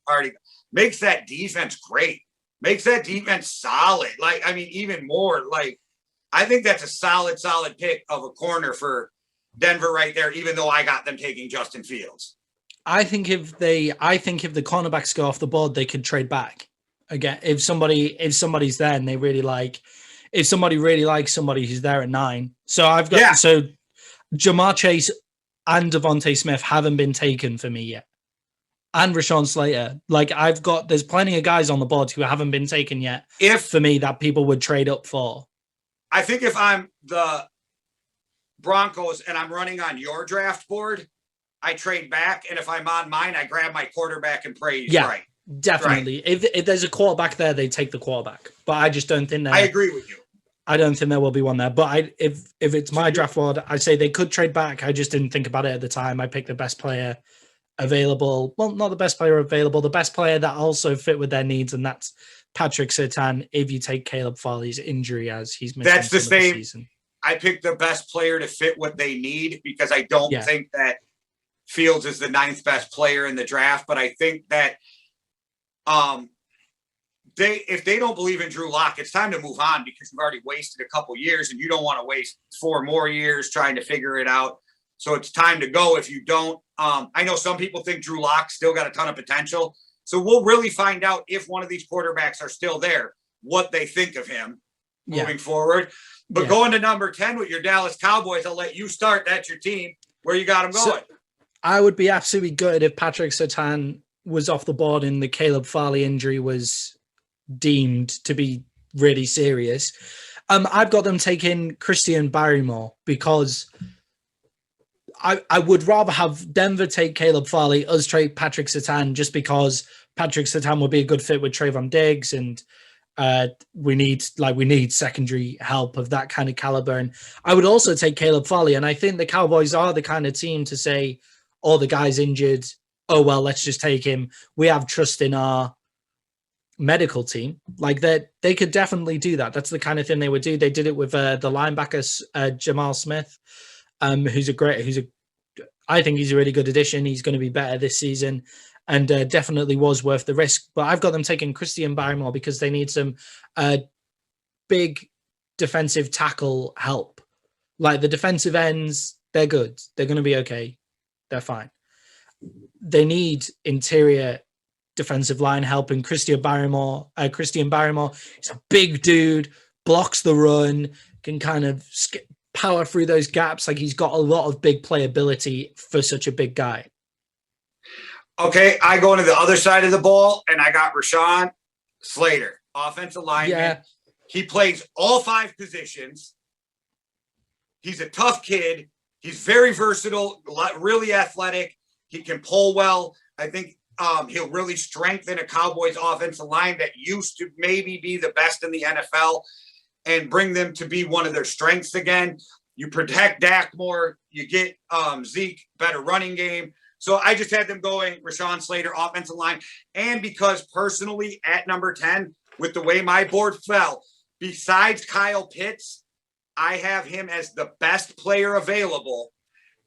makes that defense great, makes that defense solid. Like, I mean, even more like, I think that's a solid pick of a corner for Denver right there, even though I got them taking Justin Fields. I think if the cornerbacks go off the board, they could trade back again. If somebody's there and they really like, if somebody really likes somebody who's there at 9. So I've got, so Jamar Chase and Devontae Smith haven't been taken for me yet. And Rashawn Slater. Like, there's plenty of guys on the board who haven't been taken yet. For me, that people would trade up for. I think if I'm the Broncos and I'm running on your draft board, I trade back. And if I'm on mine, I grab my quarterback and pray he's right. Definitely. Right. If there's a quarterback there, they take the quarterback. But I just don't think I agree with you. I don't think there will be one there. But if it's my draft board, I say they could trade back. I just didn't think about it at the time. I picked the best player available. Well, not the best player available, the best player that also fit with their needs, and that's Patrick Surtain. If you take Caleb Farley's injury as he's missing that's the same season. I picked the best player to fit what they need because I don't think that Fields is the 9th best player in the draft, but I think that if they don't believe in Drew Lock, it's time to move on because you've already wasted a couple years and you don't want to waste 4 more years trying to figure it out. So it's time to go. If you don't, I know some people think Drew Lock still got a ton of potential. So we'll really find out if one of these quarterbacks are still there, what they think of him moving forward. But going to number 10 with your Dallas Cowboys, I'll let you start. That's your team. Where you got them going? So, I would be absolutely good if Patrick Surtain was off the board and the Caleb Farley injury was deemed to be really serious. I've got them taking Christian Barrymore because I would rather have Denver take Caleb Farley, us trade Patrick Surtain, just because Patrick Surtain would be a good fit with Trayvon Diggs, and we need secondary help of that kind of caliber. And I would also take Caleb Farley, and I think the Cowboys are the kind of team to say, "Oh, the guy's injured. Oh well, let's just take him. We have trust in our medical team." Like that, they could definitely do that. That's the kind of thing they would do. They did it with the linebacker Jamal Smith. I think he's a really good addition. He's going to be better this season and definitely was worth the risk. But I've got them taking Christian Barrymore because they need some big defensive tackle help. Like the defensive ends, they're good. They're going to be okay. They're fine. They need interior defensive line help, and Christian Barrymore, he's a big dude, blocks the run, can kind of power through those gaps. Like he's got a lot of big playability for such a big guy. Okay, I go into the other side of the ball, and I got Rashawn Slater, offensive lineman. Yeah. He plays all 5 positions. He's a tough kid. He's very versatile, really athletic. He can pull well. I think he'll really strengthen a Cowboys offensive line that used to maybe be the best in the NFL and bring them to be one of their strengths again. You protect Dak more. You get Zeke, better running game. So I just had them going Rashawn Slater, offensive line. And because personally at number 10, with the way my board fell, besides Kyle Pitts, I have him as the best player available.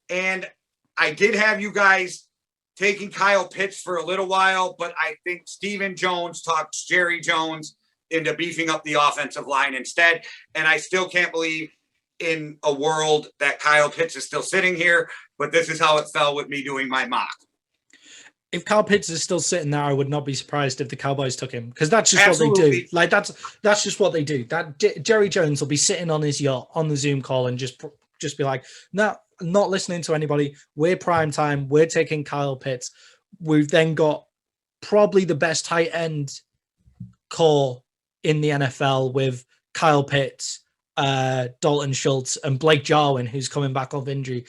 And I did have you guys taking Kyle Pitts for a little while, but I think Stephen Jones talks Jerry Jones into beefing up the offensive line instead. And I still can't believe in a world that Kyle Pitts is still sitting here, but this is how it fell with me doing my mock. If Kyle Pitts is still sitting there, I would not be surprised if the Cowboys took him, because that's just what they do. Like that's just what they do. That Jerry Jones will be sitting on his yacht on the Zoom call and just be like, no, not listening to anybody. We're prime time. We're taking Kyle Pitts. We've then got probably the best tight end core in the NFL with Kyle Pitts, Dalton Schultz, and Blake Jarwin, who's coming back off injury.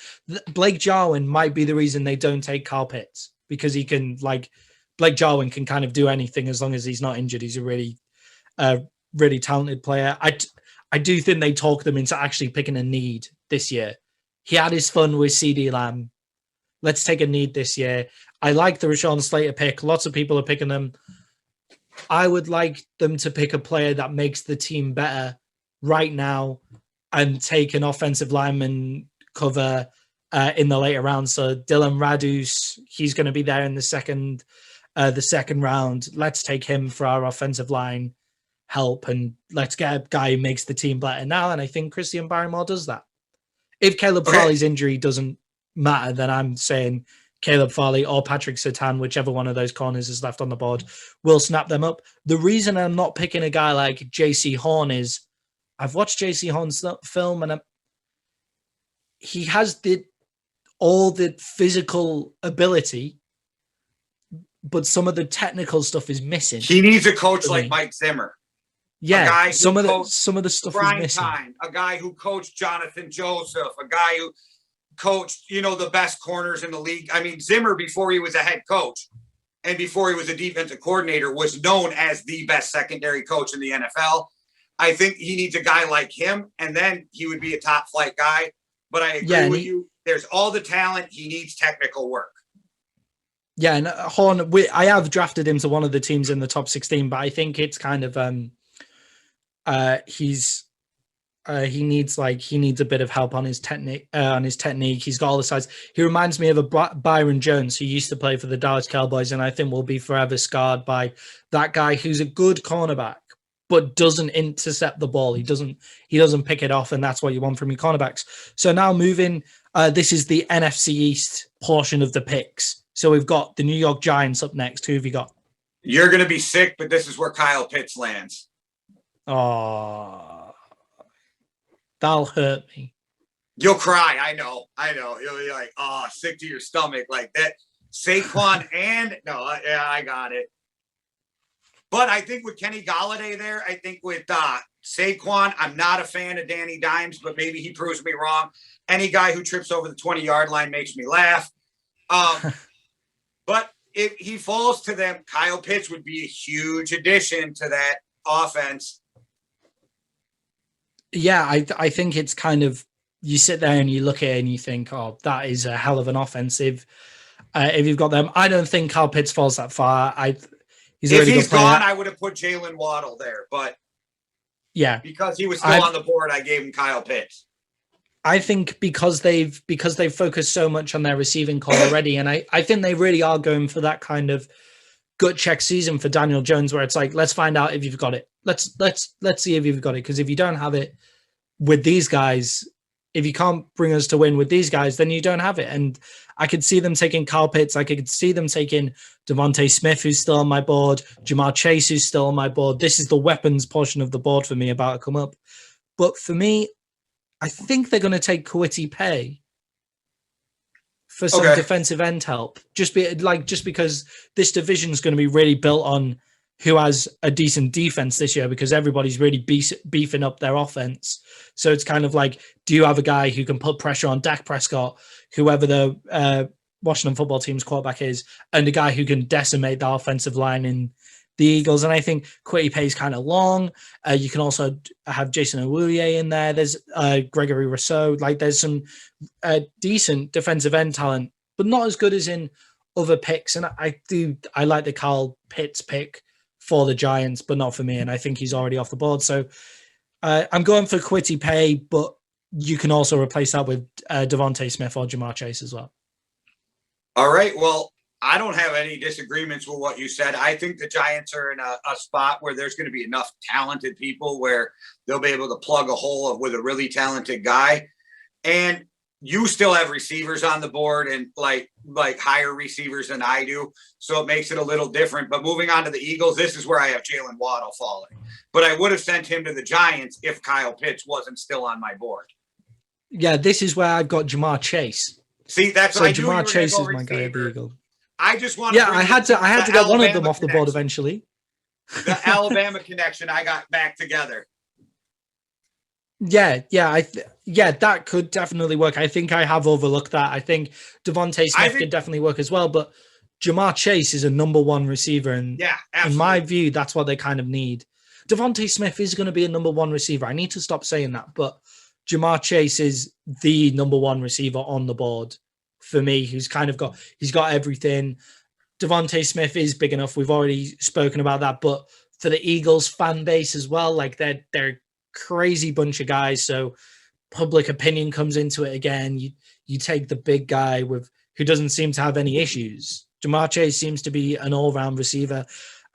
Blake Jarwin might be the reason they don't take Kyle Pitts, because he can, like, Blake Jarwin can kind of do anything as long as he's not injured. He's a really talented player. I do think they talked them into actually picking a need this year. He had his fun with CeeDee Lamb. Let's take a need this year. I like the Rashawn Slater pick. Lots of people are picking them. I would like them to pick a player that makes the team better right now and take an offensive lineman cover in the later rounds. So Dylan Radus, he's going to be there in the second round. Let's take him for our offensive line help, and let's get a guy who makes the team better now. And I think Christian Barrymore does that. If Caleb Farley's injury doesn't matter, then I'm saying Caleb Farley or Patrick Surtain, whichever one of those corners is left on the board, will snap them up. The reason I'm not picking a guy like JC Horn is I've watched JC Horn's film, and he has all the physical ability, but some of the technical stuff is missing. He needs a coach like Mike Zimmer. Yeah, some of the stuff is missing. A guy who coached Jonathan Joseph, a guy who coached, the best corners in the league. I mean, Zimmer, before he was a head coach and before he was a defensive coordinator, was known as the best secondary coach in the NFL. I think he needs a guy like him, and then he would be a top flight guy. But I agree with you. There's all the talent. He needs technical work. Yeah, and Horn, I have drafted him to one of the teams in the top 16, but I think it's kind of he needs a bit of help on his technique. He's got all the size. He reminds me of a Byron Jones who used to play for the Dallas Cowboys, and I think will be forever scarred by that guy who's a good cornerback but doesn't intercept the ball. He doesn't pick it off, and that's what you want from your cornerbacks. So now moving, this is the NFC East portion of the picks. So we've got the New York Giants up next. Who have you got? You're going to be sick, but this is where Kyle Pitts lands. Oh, that'll hurt me. You'll cry. I know. You'll be like, sick to your stomach like that. Saquon I got it. But I think with Kenny Golladay there, I think with Saquon, I'm not a fan of Danny Dimes, but maybe he proves me wrong. Any guy who trips over the 20-yard line makes me laugh. But if he falls to them, Kyle Pitts would be a huge addition to that offense. Yeah, I think it's kind of, you sit there and you look at it and you think, oh, that is a hell of an offensive. If you've got them, I don't think Kyle Pitts falls that far. If he's gone, I would have put Jalen Waddle there, but yeah, because he was still on the board, I gave him Kyle Pitts. I think because they've focused so much on their receiving core already, and I think they really are going for that kind of gut check season for Daniel Jones, where it's like, let's find out if you've got it. Let's see if you've got it, because if you don't have it with these guys, if you can't bring us to win with these guys, then you don't have it. And I could see them taking Kyle Pitts. I could see them taking Devontae Smith, who's still on my board, Jamar Chase, who's still on my board. This is the weapons portion of the board for me about to come up. But for me, I think they're going to take Kwity Paye for some defensive end help. Just because this division is going to be really built on who has a decent defense this year, because everybody's really beefing up their offense. So it's kind of like, do you have a guy who can put pressure on Dak Prescott, whoever the Washington football team's quarterback is, and a guy who can decimate the offensive line in the Eagles? And I think Kwity Paye is kind of long. You can also have Jason Awuzie in there. There's Gregory Rousseau. Like, there's some decent defensive end talent, but not as good as in other picks. And I like the Kyle Pitts pick for the Giants, but not for me. And I think he's already off the board. So I'm going for Kwity Paye, but you can also replace that with Devontae Smith or Jamar Chase as well. All right. Well, I don't have any disagreements with what you said. I think the Giants are in a spot where there's going to be enough talented people where they'll be able to plug a hole with a really talented guy. And you still have receivers on the board, and like higher receivers than I do. So it makes it a little different. But moving on to the Eagles, this is where I have Jalen Waddle falling. But I would have sent him to the Giants if Kyle Pitts wasn't still on my board. Yeah, this is where I've got Jamar Chase. See, that's so Jamar Chase is my guy at the Eagles. I just want to I had to get one of them off the board eventually. The Alabama connection I got back together. Yeah, that could definitely work. I think I have overlooked that. I think Devontae Smith could definitely work as well, but Jamar Chase is a number one receiver, and in my view, that's what they kind of need. Devontae Smith is going to be a number one receiver. I need to stop saying that, but Jamar Chase is the number one receiver on the board for me, who's kind of he's got everything. Devontae Smith is big enough. We've already spoken about that, but for the Eagles fan base as well, like they're crazy bunch of guys. So public opinion comes into it again. You take the big guy who doesn't seem to have any issues. Ja'Marr Chase seems to be an all-round receiver,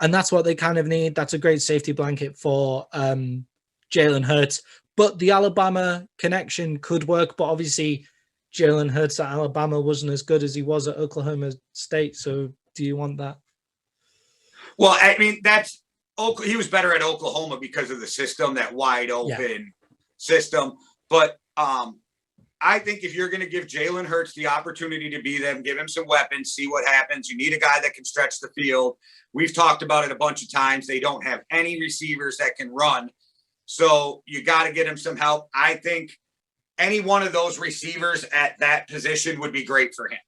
and that's what they kind of need. That's a great safety blanket for Jalen Hurts. But the Alabama connection could work, but obviously Jalen Hurts at Alabama wasn't as good as he was at Oklahoma State. So do you want that? Well, I mean, he was better at Oklahoma because of the system, that wide open system. But I think if you're going to give Jalen Hurts the opportunity to be them, give him some weapons, see what happens. You need a guy that can stretch the field. We've talked about it a bunch of times. They don't have any receivers that can run. So you got to get him some help. I think any one of those receivers at that position would be great for him.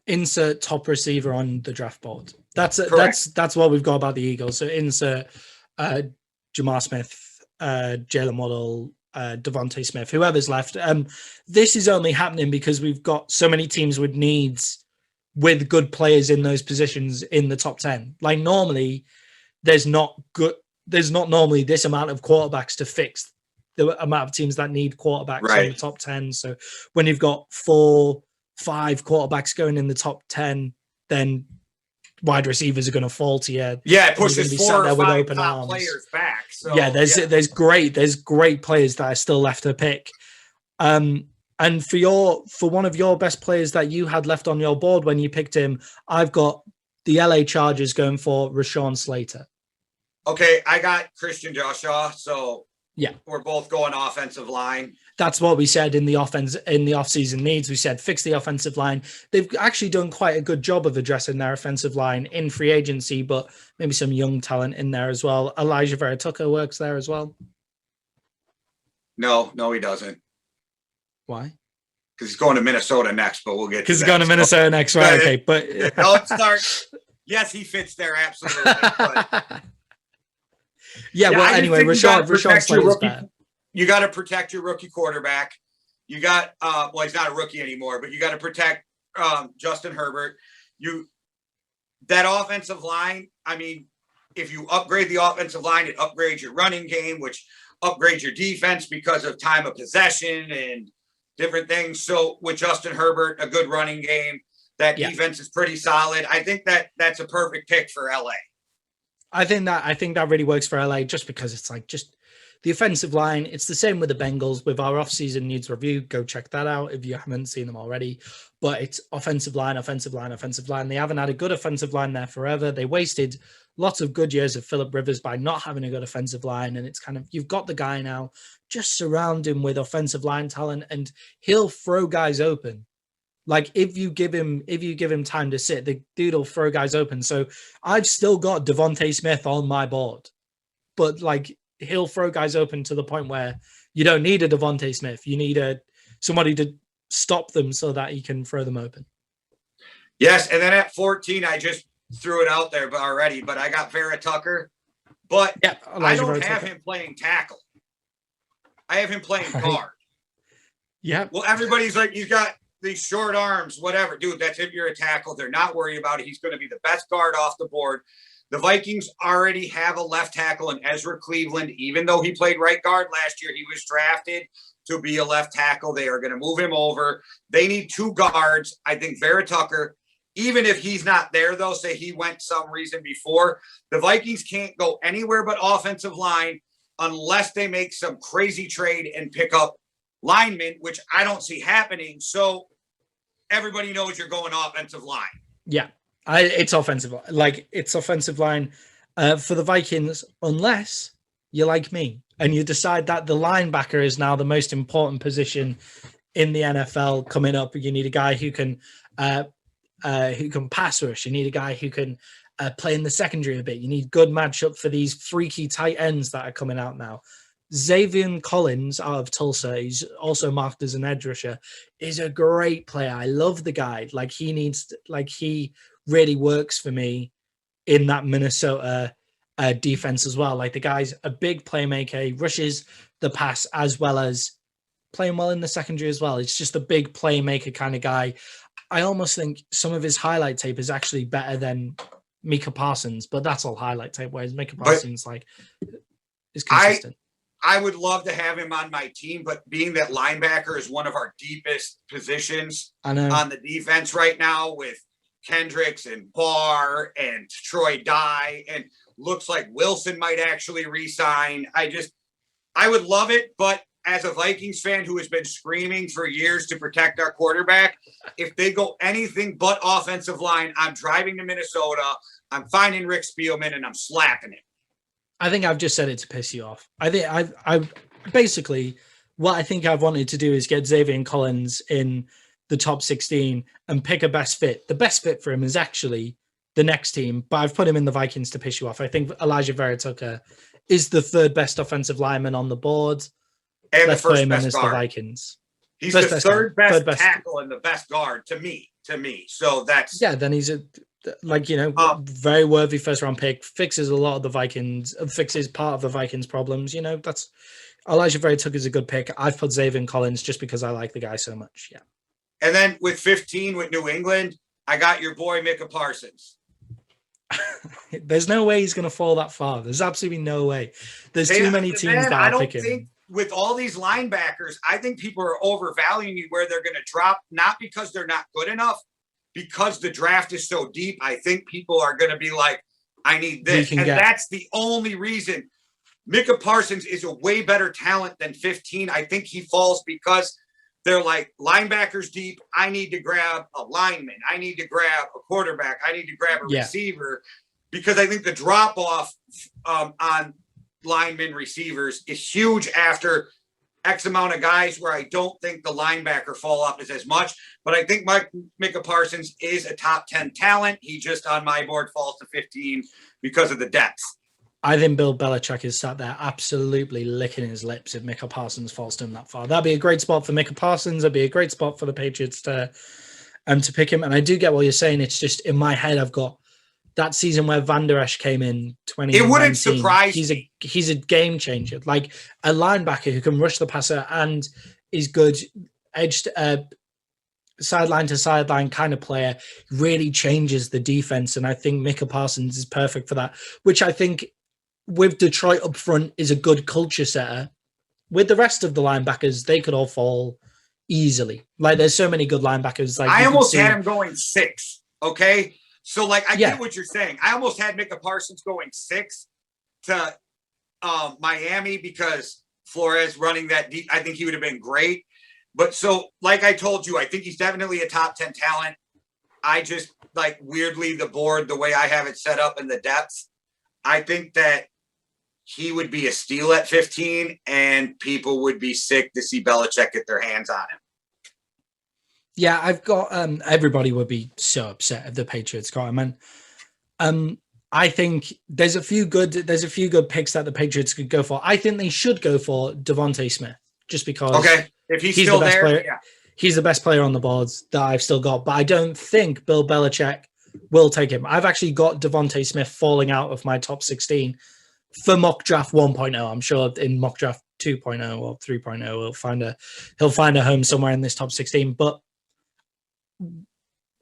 Insert top receiver on the draft board. That's what we've got about the Eagles. So insert Jamar Smith, Jalen Waddle, Devontae Smith, whoever's left. This is only happening because we've got so many teams with needs with good players in those positions in the top 10. Like normally there's not normally this amount of quarterbacks to fix the amount of teams that need quarterbacks in the top 10. So when you've got 4-5 quarterbacks going in the top 10, then wide receivers are going to fall to you. Yeah, it pushes 4 or 5 top players back. So there's great players that are still left to pick. And for one of your best players that you had left on your board when you picked him, I've got the LA Chargers going for Rashawn Slater. Okay, I got Christian Joshua, so yeah, we're both going offensive line. That's what we said in the offseason needs. We said fix the offensive line. They've actually done quite a good job of addressing their offensive line in free agency, but maybe some young talent in there as well. Elijah Vera Tucker works there as well. No, he doesn't. Why? Because he's going to Minnesota next, but we'll get to that. Because he's going to Minnesota next, right? Okay, but don't start. Yes, he fits there, absolutely. But well, anyway, Rashawn Slater's bad. You got to protect your rookie quarterback. You got, he's not a rookie anymore, but you got to protect Justin Herbert. That offensive line, I mean, if you upgrade the offensive line, it upgrades your running game, which upgrades your defense because of time of possession and different things. So with Justin Herbert, a good running game, that defense is pretty solid. I think that's a perfect pick for LA. I think that really works for LA just because it's like just the offensive line. It's the same with the Bengals with our offseason needs review. Go check that out if you haven't seen them already. But it's offensive line. They haven't had a good offensive line there forever. They wasted lots of good years of Phillip Rivers by not having a good offensive line. And it's kind of, you've got the guy now, just surround him with offensive line talent and he'll throw guys open. Like if you give him time to sit, the dude will throw guys open. So I've still got Devontae Smith on my board, but like he'll throw guys open to the point where you don't need a Devontae Smith. You need somebody to stop them so that he can throw them open. Yes. And then at 14, I just threw it out there already, but I got Vera Tucker, but I don't have him playing tackle. I have him playing guard. Yeah. Well, everybody's like, he's got these short arms, whatever. Dude, that's if you're a tackle. They're not worried about it. He's going to be the best guard off the board. The Vikings already have a left tackle in Ezra Cleveland. Even though he played right guard last year, he was drafted to be a left tackle. They are going to move him over. They need 2 guards. I think Vera Tucker, even if he's not there, though, say he went some reason before, the Vikings can't go anywhere but offensive line unless they make some crazy trade and pick up linemen, which I don't see happening. So everybody knows you're going offensive line. Yeah, it's offensive. It's offensive line for the Vikings, unless you're like me and you decide that the linebacker is now the most important position in the NFL coming up. You need a guy who can pass rush. You need a guy who can play in the secondary a bit. You need good matchup for these freaky tight ends that are coming out now. Xavier Collins out of Tulsa, he's also marked as an edge rusher, is a great player. I love the guy. He really works for me in that Minnesota defense as well. Like the guy's a big playmaker. He rushes the pass as well as playing well in the secondary as well. It's just a big playmaker kind of guy. I almost think some of his highlight tape is actually better than Micah Parsons, but that's all highlight tape, whereas Micah Parsons is consistent. I would love to have him on my team, but being that linebacker is one of our deepest positions I know. on the defense right now with Kendricks and Barr and Troy Dye, and looks like Wilson might actually resign. I would love it, but as a Vikings fan who has been screaming for years to protect our quarterback, if they go anything but offensive line, I'm driving to Minnesota, I'm finding Rick Spielman, and I'm slapping him. I think I've just said it to piss you off. I think I basically what I think I've wanted to do is get Xavier Collins in the top 16 and pick a best fit. The best fit for him is actually the next team, but I've put him in the Vikings to piss you off. I think Elijah Vera Tucker is the third best offensive lineman on the board. And Let's the put first him in best as the guard. Vikings. He's First the best third guard. best Third best- tackle and the best guard to me. So that's Yeah, then he's a very worthy first round pick, fixes a lot of the Vikings, fixes part of the Vikings problems. That's Elijah Vera Tucker is a good pick. I've put Xavier Collins just because I like the guy so much. Yeah. And then with 15 with New England, I got your boy Micah Parsons. There's no way he's going to fall that far. There's absolutely no way. There's too many teams that I are don't picking. think with all these linebackers, I think people are overvaluing where they're going to drop, not because they're not good enough, because the draft is so deep. I think people are going to be like, I need this. And that's the only reason. Micah Parsons is a way better talent than 15. I think he falls because they're like linebackers deep. I need to grab a lineman. I need to grab a quarterback. I need to grab a receiver, because I think the drop off on linemen receivers is huge after X amount of guys, where I don't think the linebacker fall off is as much. But I think Micah Parsons is a top 10 talent. He just on my board falls to 15 because of the depth. I think Bill Belichick is sat there absolutely licking his lips if Micah Parsons falls to him that far. That'd be a great spot for Micah Parsons. That'd be a great spot for the Patriots to pick him. And I do get what you're saying. It's just in my head, I've got that season where Van Der Esch came in 2019. It wouldn't surprise me. He's a game changer. Like a linebacker who can rush the passer and is good edged sideline to sideline kind of player, really changes the defense. And I think Micah Parsons is perfect for that, which I think with Detroit up front is a good culture setter. With the rest of the linebackers, they could all fall easily. Like there's so many good linebackers. Like I almost had him going 6. Okay. So like, I get what you're saying. I almost had Micah Parsons going 6 to Miami because Flores running that deep. I think he would have been great. But so like I told you, I think he's definitely a top 10 talent. I just like weirdly the board, the way I have it set up in the depth, I think that he would be a steal at 15 and people would be sick to see Belichick get their hands on him. Yeah, I've got everybody would be so upset if the Patriots got him. And I think there's a few good picks that the Patriots could go for. I think they should go for Devontae Smith just because if he's still the best there, player, he's the best player on the boards that I've still got. But I don't think Bill Belichick will take him. I've actually got Devontae Smith falling out of my top 16 for mock draft 1.0. I'm sure in mock draft 2.0 or 3.0 he'll find a home somewhere in this top 16. But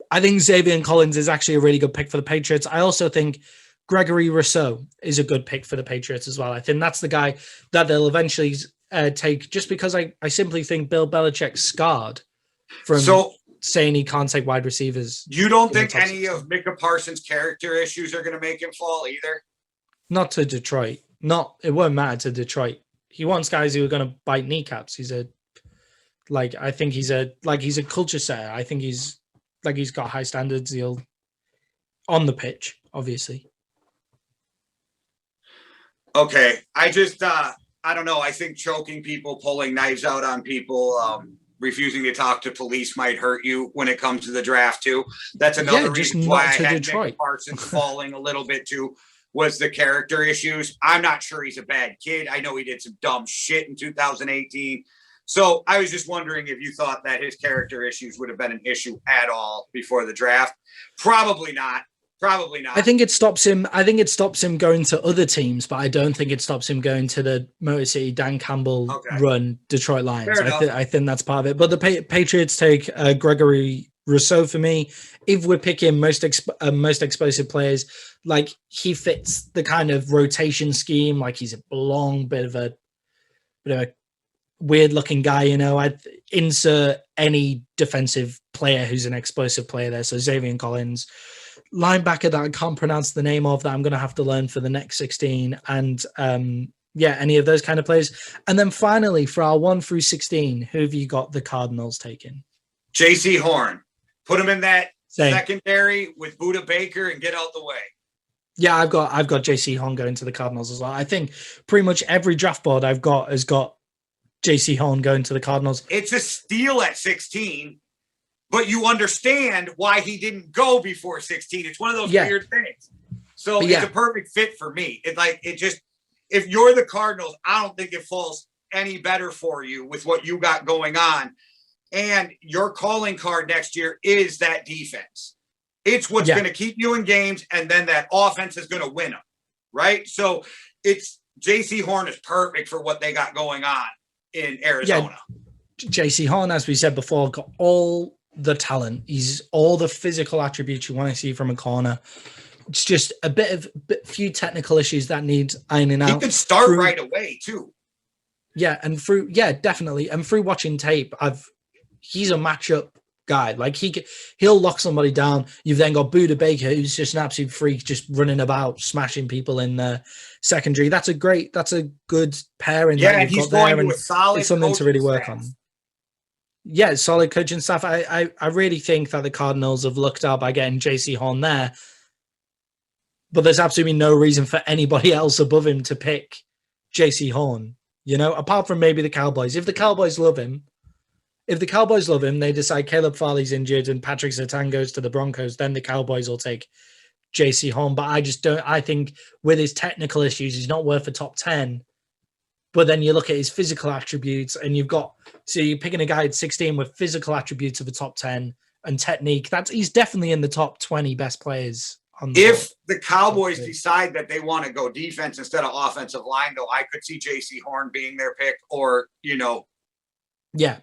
I think Xavier Collins is actually a really good pick for the Patriots. I also think Gregory Rousseau is a good pick for the Patriots as well. I think that's the guy that they'll eventually take, just because I simply think Bill Belichick's scarred from saying he can't take wide receivers. You don't think any of Micah Parsons' character issues are going to make him fall either? Not to Detroit. It won't matter to Detroit. He wants guys who are going to bite kneecaps. I think he's a culture setter. I think he's got high standards. He'll on the pitch, obviously. Okay. I just, I don't know. I think choking people, pulling knives out on people, refusing to talk to police might hurt you when it comes to the draft too. That's another reason why I had Micah Parsons falling a little bit too, was the character issues. I'm not sure he's a bad kid. I know he did some dumb shit in 2018. So I was just wondering if you thought that his character issues would have been an issue at all before the draft. Probably not. I think it stops him. Going to other teams, but I don't think it stops him going to the Motor City Dan Campbell run Detroit Lions. I think that's part of it. But the Patriots take Gregory Rousseau for me. If we're picking most explosive players, like he fits the kind of rotation scheme. Like he's a long bit of a bit of a weird looking guy, you know. I'd insert any defensive player who's an explosive player there. So Xavier Collins, linebacker that I can't pronounce the name of that I'm going to have to learn for the next 16. And yeah, any of those kind of players. And then finally, for our 1 through 16, who have you got the Cardinals taking? JC Horn. Put him in that Same. secondary with Buda Baker and get out the way. Yeah, I've got JC Horn going to the Cardinals as well. I think pretty much every draft board I've got has got JC Horn going to the Cardinals. It's a steal at 16, but you understand why he didn't go before 16. It's one of those weird things. So it's a perfect fit for me. If you're the Cardinals, I don't think it falls any better for you with what you got going on. And your calling card next year is that defense. It's what's going to keep you in games, and then that offense is going to win them, right? So it's JC Horn is perfect for what they got going on in Arizona. Yeah, JC Horn, as we said before, got all the talent. He's all the physical attributes you want to see from a corner. It's just few technical issues that need ironing out. He could start right away too. Yeah, definitely. And through watching tape, he's a matchup guy. Like he'll lock somebody down. You've then got Buda Baker, who's just an absolute freak, just running about, smashing people in the secondary. That's a good pairing. Yeah, and he's going to a solid. It's something to really work on. Yeah, solid coaching staff. I really think that the Cardinals have looked out by getting JC Horn there. But there's absolutely no reason for anybody else above him to pick JC Horn, you know, apart from maybe the Cowboys. If the Cowboys love him, they decide Caleb Farley's injured and Patrick Surtain goes to the Broncos, then the Cowboys will take JC Horn. But I think with his technical issues, he's not worth a top 10. But then you look at his physical attributes and you're picking a guy at 16 with physical attributes of a top 10 and technique. He's definitely in the top 20 best players. If the Cowboys decide that they want to go defense instead of offensive line, though, I could see JC Horn being their pick, or, you know. Yeah,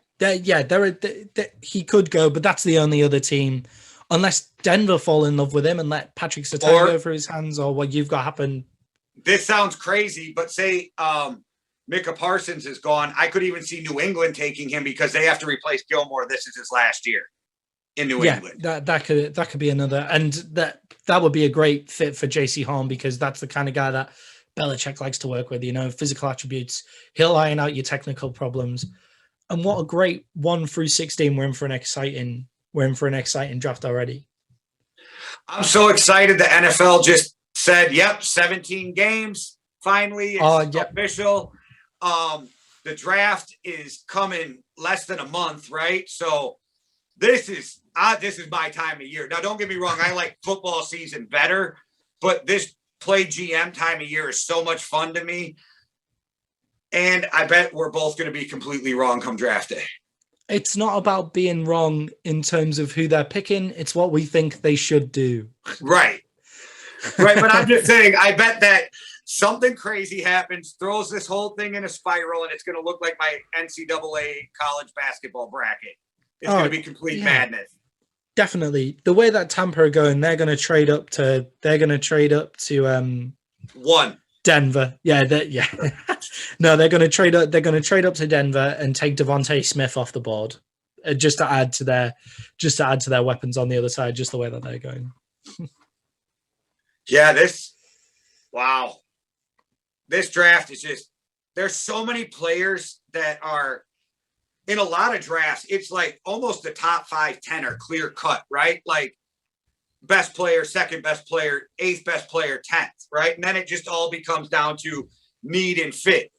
he could go, but that's the only other team, unless Denver fall in love with him and let Patrick Surtain go for his hands, or what you've got happen. This sounds crazy, but say Micah Parsons is gone. I could even see New England taking him because they have to replace Gilmore. This is his last year in New England. That could be another, and that would be a great fit for JC Horn because that's the kind of guy that Belichick likes to work with. You know, physical attributes. He'll iron out your technical problems. And what a great 1 through 16. We're in for an exciting draft already. I'm so excited. The NFL just said, yep, 17 games. Finally, it's official. The draft is coming less than a month, right? So this is my time of year. Now, don't get me wrong. I like football season better, but this play GM time of year is so much fun to me. And I bet we're both going to be completely wrong come draft day. It's not about being wrong in terms of who they're picking. It's what we think they should do. Right. But I'm just saying, I bet that something crazy happens, throws this whole thing in a spiral, and it's going to look like my NCAA college basketball bracket. It's going to be complete madness. Definitely. The way that Tampa are going, they're going to trade up to one. Denver. Yeah. No, they're going to trade up. They're going to trade up to Denver and take Devontae Smith off the board, just to add to their weapons on the other side. Just the way that they're going. Yeah. This draft is just. There's so many players that are in a lot of drafts. It's like almost the top 5, 10 are clear cut, right? Like. Best player, second best player, 8th best player, 10th, right? And then it just all becomes down to need and fit.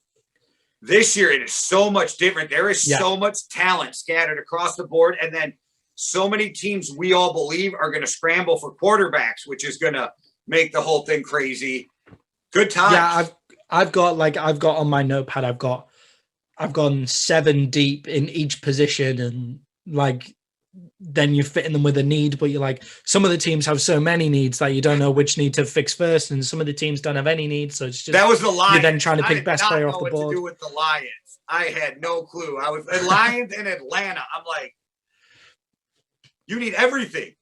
This year, it is so much different. There is so much talent scattered across the board. And then so many teams we all believe are going to scramble for quarterbacks, which is going to make the whole thing crazy. Good times. Yeah, I've got on my notepad, I've gone 7 deep in each position, and like, then you're fitting them with a need, but you're like, some of the teams have so many needs that you don't know which need to fix first, and some of the teams don't have any needs. So it's just that was the Lions. You're then trying to pick best player off the board. What to do with the Lions? I had no clue. I was the Lions in Atlanta. I'm like, you need everything.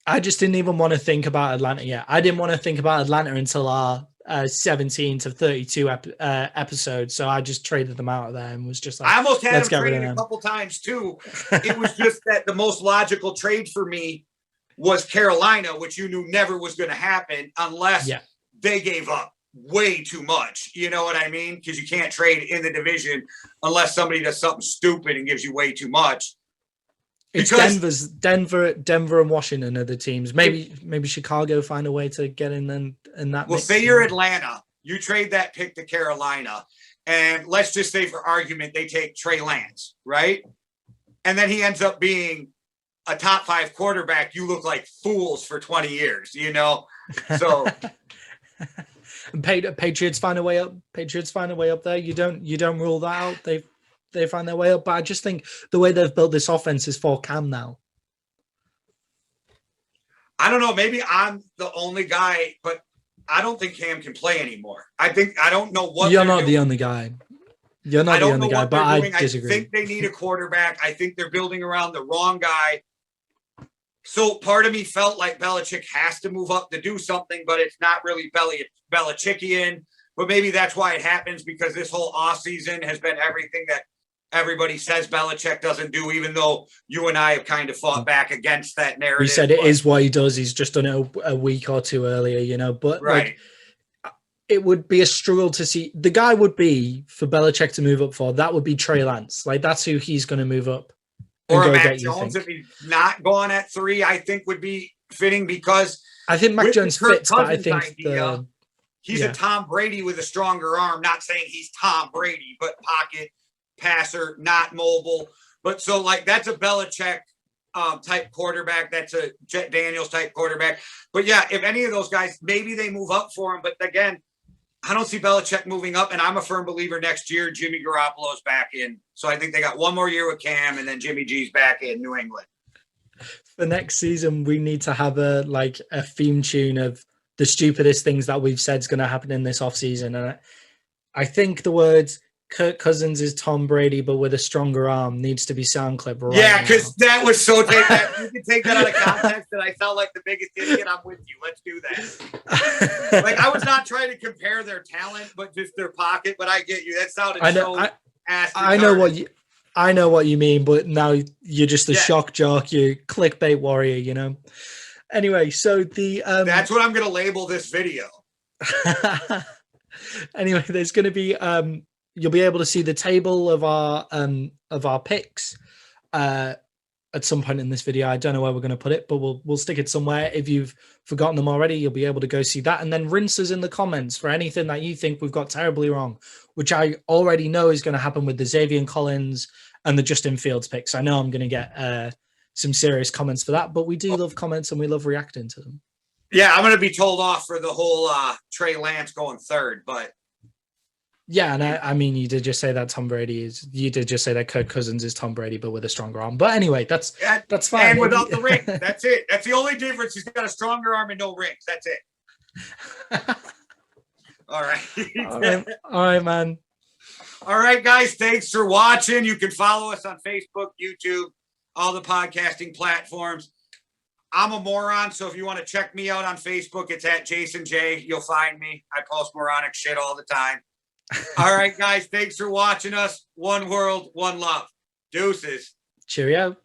I just didn't even want to think about Atlanta yet. I didn't want to think about Atlanta until our 17 to 32 episodes. So I just traded them out of there and was just like, I almost had let's him get rid of traded a them. couple times too. It was just that the most logical trade for me was Carolina, which you knew never was going to happen unless they gave up way too much. You know what I mean? Because you can't trade in the division unless somebody does something stupid and gives you way too much. It's Denver and Washington are the teams. Maybe Chicago find a way to get in that. Well, say you're Atlanta, you trade that pick to Carolina, and let's just say for argument they take Trey Lance, right? And then he ends up being a top 5 quarterback. You look like fools for 20 years, you know? So Patriots find a way up. Patriots find a way up there. You don't rule that out. They find their way up. But I just think the way they've built this offense is for Cam now. I don't know. Maybe I'm the only guy, but I don't think Cam can play anymore. I don't know what you're not the only guy. You're not the only guy, but I disagree. I think they need a quarterback. I think they're building around the wrong guy. So part of me felt like Belichick has to move up to do something, but it's not really Belichickian. But maybe that's why it happens, because this whole offseason has been everything that everybody says Belichick doesn't do, even though you and I have kind of fought back against that narrative. We said it is what he does. He's just done it a week or two earlier, you know. But right. Like, it would be a struggle to see. The guy would be for Belichick to move up for. That would be Trey Lance. Like, that's who he's going to move up. Or Mac Jones, if he's not gone at 3, I think would be fitting, because I think Mac Jones fits, but I think he's a Tom Brady with a stronger arm. Not saying he's Tom Brady, but pocket passer, not mobile. But so like that's a Belichick type quarterback. That's a Jet Daniels type quarterback. But yeah, if any of those guys, maybe they move up for him. But again, I don't see Belichick moving up, and I'm a firm believer next year Jimmy Garoppolo's back in. So I think they got one more year with Cam, and then Jimmy G's back in New England. For next season, we need to have a theme tune of the stupidest things that we've said is going to happen in this offseason. And I think the words Kirk Cousins is Tom Brady, but with a stronger arm needs to be sound clip right Yeah, because that was so you can take that out of context and I sound like the biggest idiot. I'm with you. Let's do that. Like, I was not trying to compare their talent, but just their pocket. But I get you. That sounded I know what you mean, but now you're just a shock jock, you clickbait warrior, you know. Anyway, so that's what I'm gonna label this video. Anyway, there's gonna be you'll be able to see the table of our picks at some point in this video. I don't know where we're going to put it, but we'll stick it somewhere. If you've forgotten them already, you'll be able to go see that, and then rinse us in the comments for anything that you think we've got terribly wrong, which I already know is going to happen with the Xavier Collins and the Justin Fields picks. I know I'm going to get some serious comments for that, but we do love comments and we love reacting to them. Yeah, I'm going to be told off for the whole Trey Lance going third, but yeah, and I mean, you did just say that you did just say that Kirk Cousins is Tom Brady, but with a stronger arm. But anyway, that's fine. And without the ring. That's it. That's the only difference. He's got a stronger arm and no rings. That's it. All right. All right, man. All right, guys. Thanks for watching. You can follow us on Facebook, YouTube, all the podcasting platforms. I'm a moron, so if you want to check me out on Facebook, it's at Jason J. You'll find me. I post moronic shit all the time. All right, guys. Thanks for watching us. One world, one love. Deuces. Cheerio.